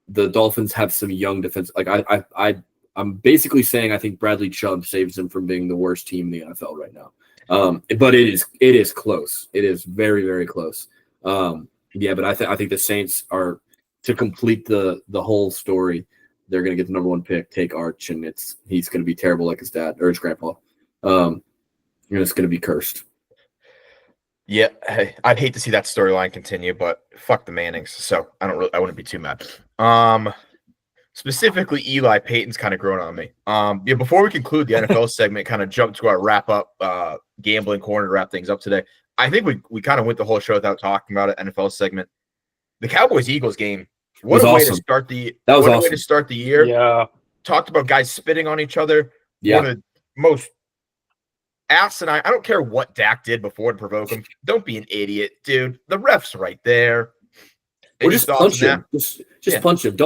the Dolphins have some young defense. Like, I'm basically saying I think Bradley Chubb saves them from being the worst team in the NFL right now. But it is close. It is very, very close. But I think the Saints are, to complete the whole story, they're going to get the number one pick, take Arch, and he's going to be terrible like his dad or his grandpa. And it's going to be cursed. Yeah, hey, I'd hate to see that storyline continue, but fuck the Mannings, so I wouldn't be too mad. Specifically, Eli Payton's kind of grown on me. Before we conclude the NFL segment, kind of jump to our wrap up gambling corner to wrap things up today. I think we kind of went the whole show without talking about an NFL segment. The Cowboys-Eagles game. What a way to start the way to start the year. Yeah. Talked about guys spitting on each other. Yeah. One of the most asinine. I don't care what Dak did before to provoke him. Don't be an idiot, dude. The ref's right there. Or just punch him. Just punch him.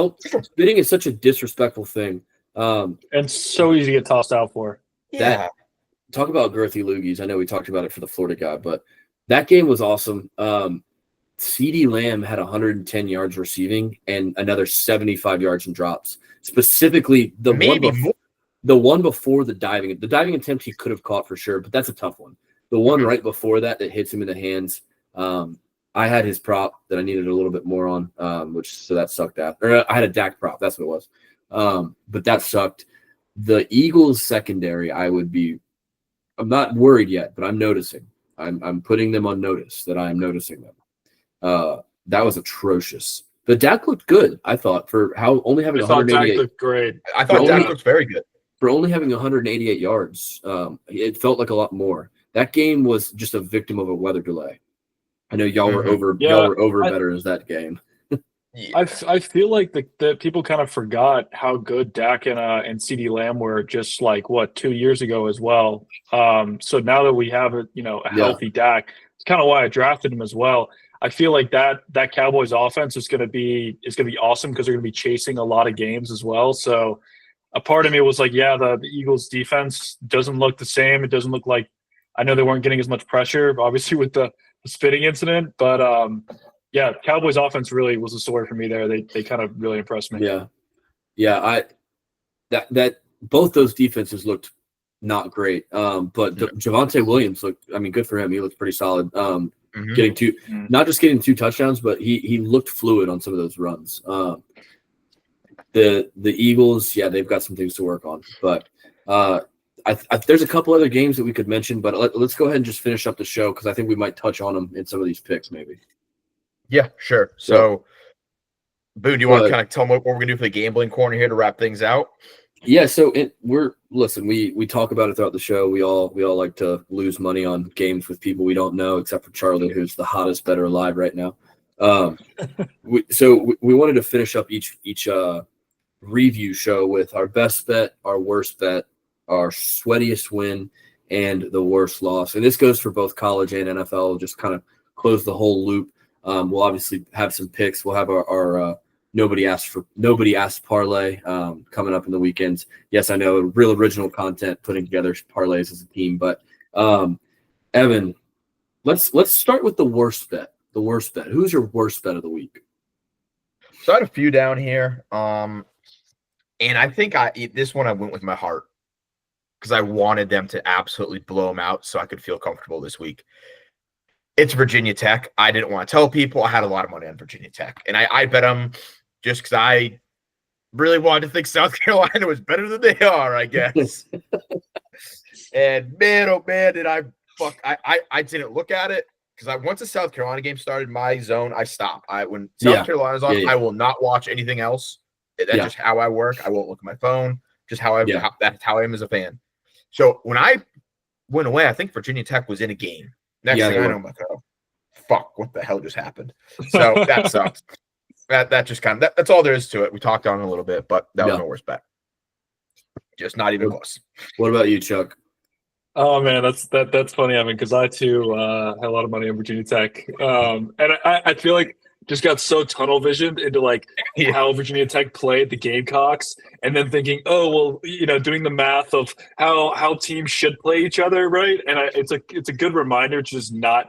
Spitting is such a disrespectful thing. And so easy to get tossed out for. Yeah. Talk about girthy loogies. I know we talked about it for the Florida guy, but that game was awesome. CeeDee Lamb had 110 yards receiving and another 75 yards in drops. Specifically, the one before the diving attempt he could have caught for sure, but that's a tough one. The one right before that hits him in the hands. I had his prop that I needed a little bit more on, so that sucked out. Or I had a Dak prop, that's what it was. But that sucked. The Eagles secondary, I'm not worried yet, but I'm noticing. I'm putting them on notice that I am noticing them. That was atrocious. But Dak looked good, I thought, for how only having 188. Dak looked great. I thought Dak looked very good. For only having 188 yards, it felt like a lot more. That game was just a victim of a weather delay. I know y'all were over veterans that game. I feel like the people kind of forgot how good Dak and CeeDee Lamb were just like 2 years ago as well. So now that we have a healthy Dak, it's kind of why I drafted him as well. I feel like that Cowboys offense is going to be awesome because they're going to be chasing a lot of games as well. So a part of me was like, yeah, the Eagles defense doesn't look the same. It doesn't look like, I know they weren't getting as much pressure, obviously with the spitting incident, but yeah, Cowboys offense really was the story for me there. They kind of really impressed me. Yeah. That both those defenses looked not great. But Javonte Williams looked, good for him. He looked pretty solid. Not just getting 2 touchdowns, but he looked fluid on some of those runs. The Eagles, they've got some things to work on, but there's a couple other games that we could mention, but let's go ahead and just finish up the show because I think we might touch on them in some of these picks maybe. Yeah, sure. So, Boo, do you want to kind of tell them what we're going to do for the gambling corner here to wrap things out? Yeah, so we talk about it throughout the show. We all like to lose money on games with people we don't know, except for Charlie, who's the hottest better alive right now. We wanted to finish up each review show with our best bet, our worst bet, our sweatiest win, and the worst loss. And this goes for both college and NFL. Just kind of close the whole loop. We'll obviously have some picks. We'll have our nobody asked parlay coming up in the weekends. Yes, I know, real original content, putting together parlays as a team. But Evan, let's start with the worst bet. The worst bet. Who's your worst bet of the week? So I had a few down here, and I think this one I went with my heart because I wanted them to absolutely blow them out so I could feel comfortable this week. It's Virginia Tech. I didn't want to tell people. I had a lot of money on Virginia Tech, and I bet them just because I really wanted to think South Carolina was better than they are, I guess. And man, oh man, did I didn't look at it because once the South Carolina game started, my zone, I stopped. When South Carolina's on, I will not watch anything else. That's just how I work. I won't look at my phone. Just that's how I am as a fan. So when I went away, I think Virginia Tech was in a game. Next thing I know, I'm like, oh, fuck, what the hell just happened? So that sucks. That just kind of that's all there is to it. We talked on it a little bit, but that was my worst bet. Just not even close. What about you, Chuck? Oh man, that's funny, Evan, because I too had a lot of money on Virginia Tech, and I feel like just got so tunnel visioned into like Yeah. how Virginia Tech played the Gamecocks, and then thinking, oh well, doing the math of how teams should play each other, right? And it's a good reminder to just not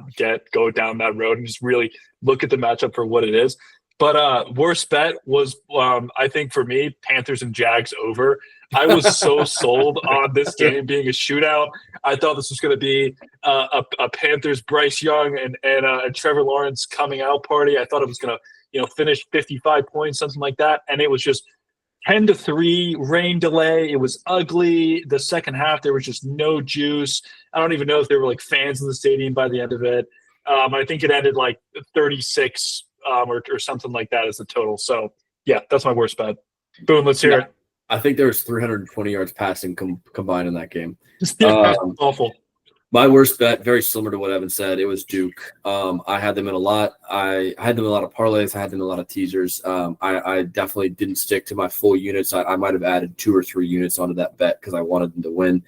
go down that road and just really look at the matchup for what it is. But worst bet was, I think for me, Panthers and Jags over. I was so sold on this game being a shootout. I thought this was going to be a Panthers Bryce Young and Trevor Lawrence coming out party. I thought it was going to finish 55 points, something like that, and it was just 10-3 rain delay. It was ugly. The second half there was just no juice. I don't even know if there were like fans in the stadium by the end of it. I think it ended like 36 or something like that as the total. So yeah, that's my worst bet. Boom, let's hear it. I think there was 320 yards passing combined in that game. Awful. My worst bet, very similar to what Evan said, it was Duke. I had them in a lot. I had them in a lot of parlays. I had them in a lot of teasers. I definitely didn't stick to my full units. I might have added 2 or 3 units onto that bet because I wanted them to win.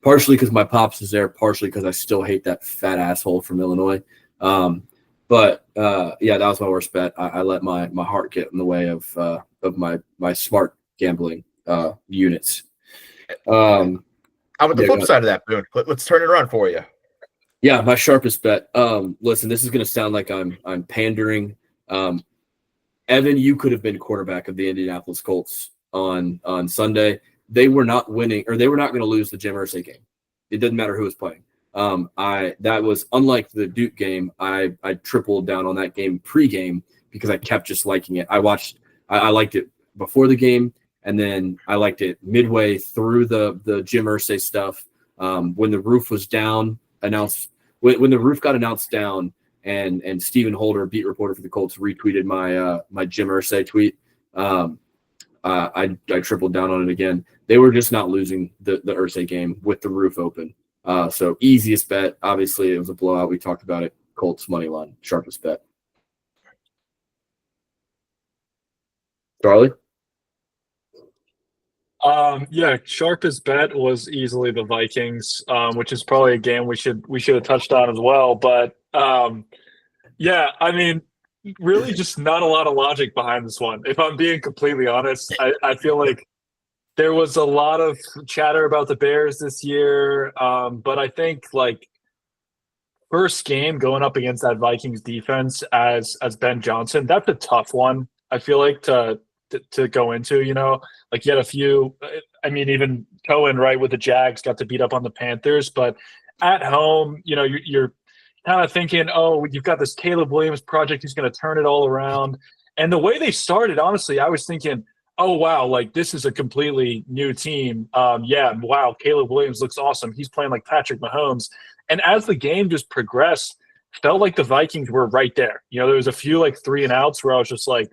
Partially because my pops was there, partially because I still hate that fat asshole from Illinois. But that was my worst bet. I let my heart get in the way of my smart gambling units. How about the flip side of that, Boone? Let's turn it around for you. Yeah, my sharpest bet. Listen, this is going to sound like I'm pandering. Evan, you could have been quarterback of the Indianapolis Colts on Sunday. They were not winning, or they were not going to lose the Jim Irsay game. It didn't matter who was playing. That was unlike the Duke game. I tripled down on that game pregame because I kept just liking it. I liked it before the game, and then I liked it midway through the Jim Irsay stuff. When the roof was down, when the roof got announced down, and Stephen Holder, beat reporter for the Colts, retweeted my Jim Irsay tweet. I tripled down on it again. They were just not losing the Irsay game with the roof open. So easiest bet. Obviously, it was a blowout. We talked about it. Colts money line, sharpest bet. Charlie? Sharpest bet was easily the Vikings, which is probably a game we should have touched on as well. But I mean, really just not a lot of logic behind this one. If I'm being completely honest, I feel like there was a lot of chatter about the Bears this year, but I think like first game going up against that Vikings defense as Ben Johnson, that's a tough one. I feel like to go into, like you had a few. I mean, even Cohen, right, with the Jags got to beat up on the Panthers, but at home, you're kind of thinking, oh, you've got this Caleb Williams project. He's going to turn it all around. And the way they started, honestly, I was thinking, oh, wow, like this is a completely new team. Wow, Caleb Williams looks awesome. He's playing like Patrick Mahomes. And as the game just progressed, felt like the Vikings were right there. There was a few like 3 and outs where I was just like,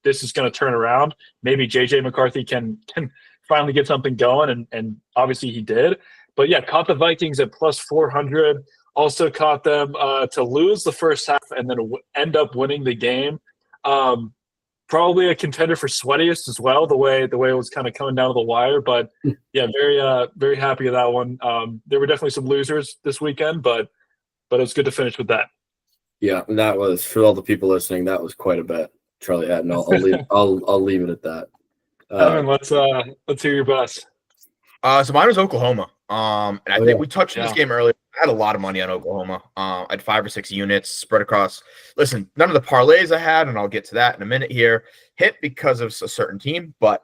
this is going to turn around. Maybe JJ McCarthy can finally get something going. And obviously he did. But yeah, caught the Vikings at plus 400. Also caught them to lose the first half and then end up winning the game. Probably a contender for sweatiest as well, the way it was kind of coming down to the wire. But yeah, very happy with that one. There were definitely some losers this weekend, but it was good to finish with that. Yeah, and that was, for all the people listening, that was quite a bet, Charlie Hatton. I'll leave it at that. Evan, let's hear your best. So mine was Oklahoma. And I think we touched on this game earlier. I had a lot of money on Oklahoma. I had 5 or 6 units spread across. Listen, none of the parlays I had, and I'll get to that in a minute here, hit because of a certain team. But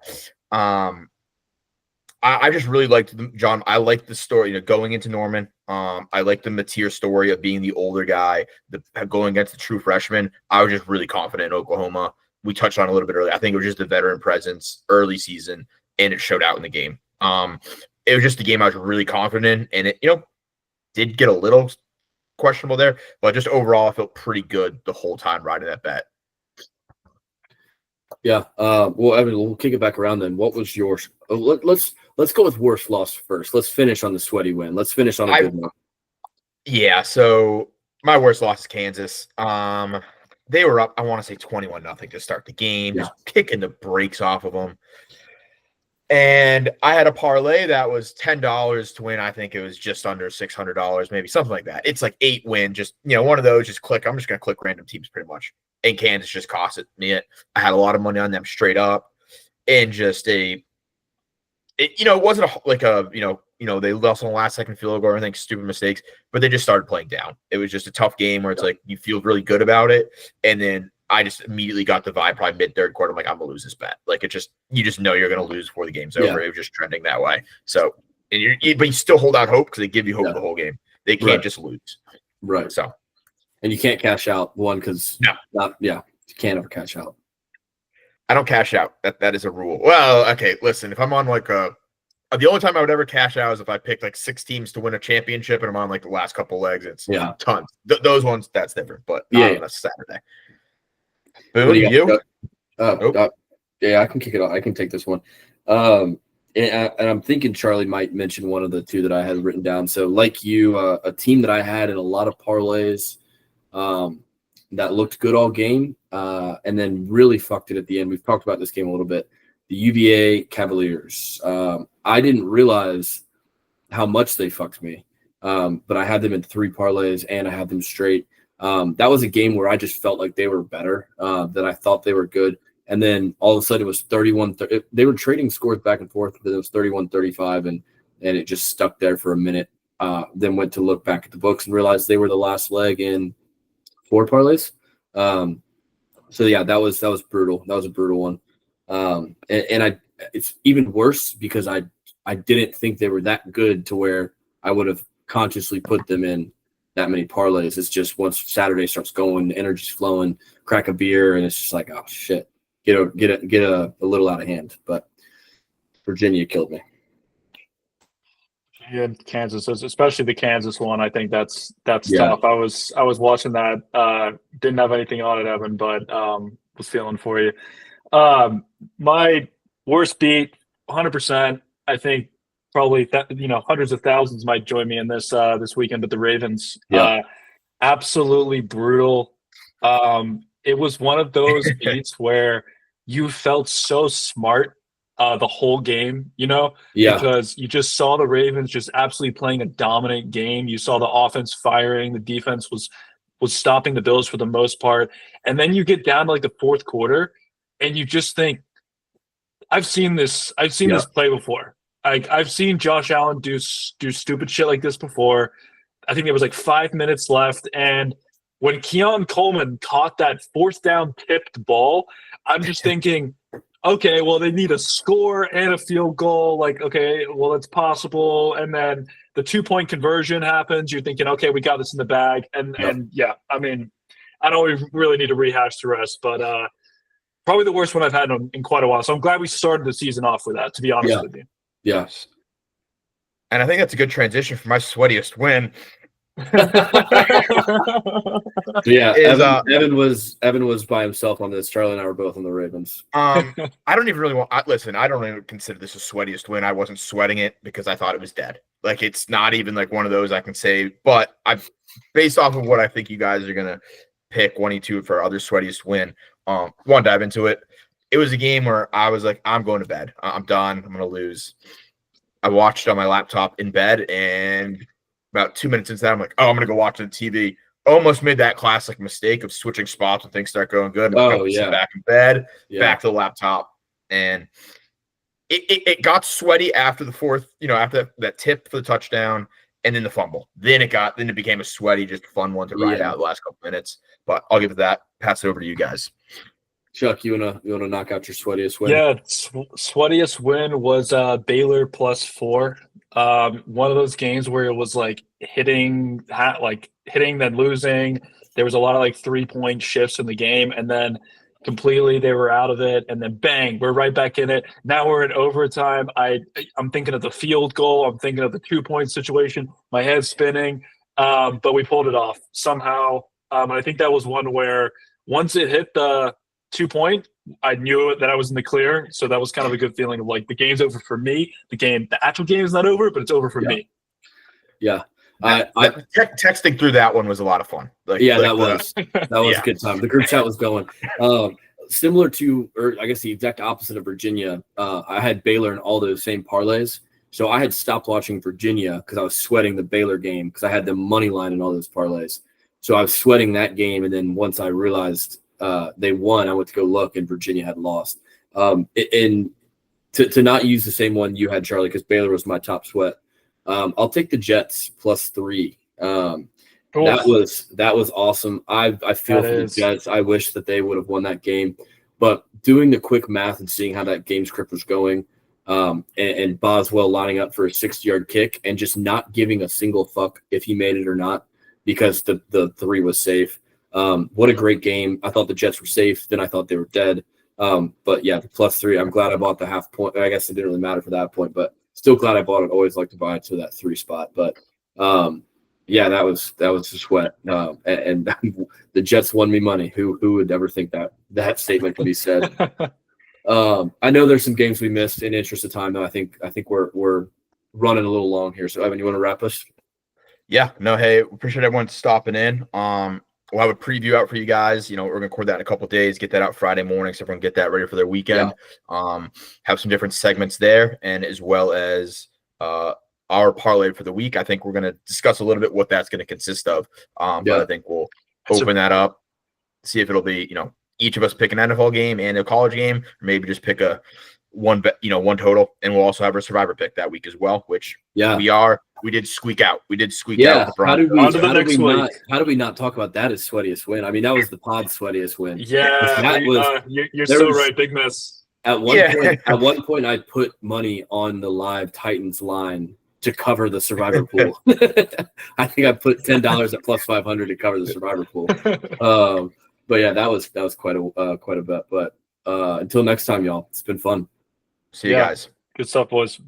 I just really liked John. I liked the story, going into Norman. I liked the Mateer story of being the older guy, going against the true freshman. I was just really confident in Oklahoma. We touched on it a little bit earlier. I think it was just the veteran presence early season, and it showed out in the game. It was just a game I was really confident in, and it, did get a little questionable there, but just overall, I felt pretty good the whole time riding that bet. Yeah. Well, Evan, we'll kick it back around then. What was yours? Let's go with worst loss first. Let's finish on the sweaty win. Let's finish on a good one. Yeah. So my worst loss is Kansas. They were up, I want to say 21-0 to start the game, just kicking the brakes off of them. And I had a parlay that was $10 to win. I think it was just under $600, maybe something like that. It's like 8 win, just one of those. Just click. I'm just gonna click random teams pretty much. And Kansas just cost me it. I had a lot of money on them straight up, and just it wasn't they lost on the last second field goal or anything, stupid mistakes, but they just started playing down. It was just a tough game where it's like you feel really good about it, and then I just immediately got the vibe probably mid third quarter. I'm like, I'm gonna lose this bet. Like you just know you're gonna lose before the game's over. Yeah. It was just trending that way. So but you still hold out hope because they give you hope the whole game. They can't just lose. Right. So and you can't cash out because you can't ever cash out. I don't cash out. That is a rule. Well, okay, listen, if I'm on like the only time I would ever cash out is if I picked like 6 teams to win a championship and I'm on like the last couple legs. It's tons. Those ones, that's different, but not on a Saturday. Boom, you? Yeah, I can kick it off. I can take this one. And I'm thinking Charlie might mention one of the 2 that I had written down. So like you, a team that I had in a lot of parlays that looked good all game and then really fucked it at the end. We've talked about this game a little bit. The UVA Cavaliers. I didn't realize how much they fucked me, but I had them in 3 parlays and I had them straight. That was a game where I just felt like they were better than I thought they were good. And then all of a sudden it was 31-30. They were trading scores back and forth, but it was 31-35, and it just stuck there for a minute. Then went to look back at the books and realized they were the last leg in 4 parlays. So yeah, that was brutal. That was a brutal one. And it's even worse because I didn't think they were that good to where I would have consciously put them in that many parlays. It's just once Saturday starts going, the energy's flowing, crack a beer, and it's just like, oh shit, get a little out of hand. But Virginia killed me. Yeah, Kansas, especially the Kansas one. I think that's tough. I was watching that. Didn't have anything on it, Evan, but was feeling for you. My worst beat, 100%. I think probably hundreds of thousands might join me in this weekend. But the Ravens, absolutely brutal. It was one of those beats where you felt so smart the whole game, because you just saw the Ravens just absolutely playing a dominant game. You saw the offense firing, the defense was stopping the Bills for the most part, and then you get down to like the fourth quarter, and you just think, I've seen this play before. I've seen Josh Allen do stupid shit like this before. I think there was like 5 minutes left, and when Keon Coleman caught that 4th down tipped ball, I'm just thinking, okay, well, they need a score and a field goal. Like, okay, well, it's possible. And then the 2-point conversion happens. You're thinking, okay, we got this in the bag. And yeah, I mean, I don't really need to rehash the rest, but probably the worst one I've had in quite a while. So I'm glad we started the season off with that, to be honest with you. Yes. And I think that's a good transition for my sweatiest win. Yeah, Evan was by himself on this. Charlie and I were both on the Ravens. I don't even really want. Listen, I don't even consider this a sweatiest win. I wasn't sweating it because I thought it was dead. Like, it's not even like one of those I can say. But based off of what I think you guys are gonna pick 1-2 for other sweatiest win. Want to dive into it? It was a game where I was like, I'm going to bed. I'm done. I'm gonna lose. I watched on my laptop in bed, and about 2 minutes into that, I'm like, oh, I'm going to go watch the TV. Almost made that classic mistake of switching spots when things start going good. Back in bed, back to the laptop. And it got sweaty after the 4th, after that tip for the touchdown and then the fumble. Then it became a sweaty, just fun one to ride out the last couple minutes. But I'll give it that. Pass it over to you guys. Chuck, you wanna knock out your sweatiest win? Yeah, sweatiest win was Baylor +4. One of those games where it was like hitting then losing. There was a lot of like 3-point shifts in the game, and then completely they were out of it, and then bang, we're right back in it. Now we're in overtime. I'm thinking of the field goal. I'm thinking of the 2-point situation. My head's spinning, but we pulled it off somehow. And I think that was one where once it hit the 2-point, I knew that I was in the clear. So that was kind of a good feeling of like, the game's over for me. The actual game is not over, but it's over for me. Yeah. Texting through that one was a lot of fun. That was a good time. The group chat was going. similar to, or I guess the exact opposite of Virginia, I had Baylor in all those same parlays. So I had stopped watching Virginia because I was sweating the Baylor game because I had the money line in all those parlays. So I was sweating that game, and then once I realized they won, I went to go look, and Virginia had lost. And to not use the same one you had, Charlie, because Baylor was my top sweat. I'll take the Jets +3. That was awesome. I feel for the Jets. I wish that they would have won that game, but doing the quick math and seeing how that game script was going, and Boswell lining up for a 60-yard kick and just not giving a single fuck if he made it or not because the 3 was safe. What a great game. I thought the Jets were safe. Then I thought they were dead. But yeah, the +3. I'm glad I bought the half point. I guess it didn't really matter for that point, but still glad I bought it. Always like to buy it to that 3 spot. But yeah, that was a sweat. And the Jets won me money. Who would ever think that statement could be said? I know there's some games we missed in interest of time, though. I think we're running a little long here. So Evan, you want to wrap us? Yeah, no, hey, appreciate everyone stopping in. We'll have a preview out for you guys. We're gonna record that in a couple of days, get that out Friday morning, so everyone get that ready for their weekend. Yeah. Have some different segments there, and as well as our parlay for the week. I think we're gonna discuss a little bit what that's gonna consist of. But I think we'll open that up, see if it'll be, each of us pick an NFL game and a college game, or maybe just pick one total, and we'll also have our survivor pick that week as well, which we did squeak out. We did squeak out with the Broncos. How did we not talk about that as sweatiest win? I mean, that was the pod's sweatiest win. Yeah, you're so right. Big miss. At one point, I put money on the live Titans line to cover the survivor pool. I think I put $10 at +500 to cover the survivor pool. But yeah, that was quite a bet. But until next time, y'all, it's been fun. See you guys. Good stuff, boys.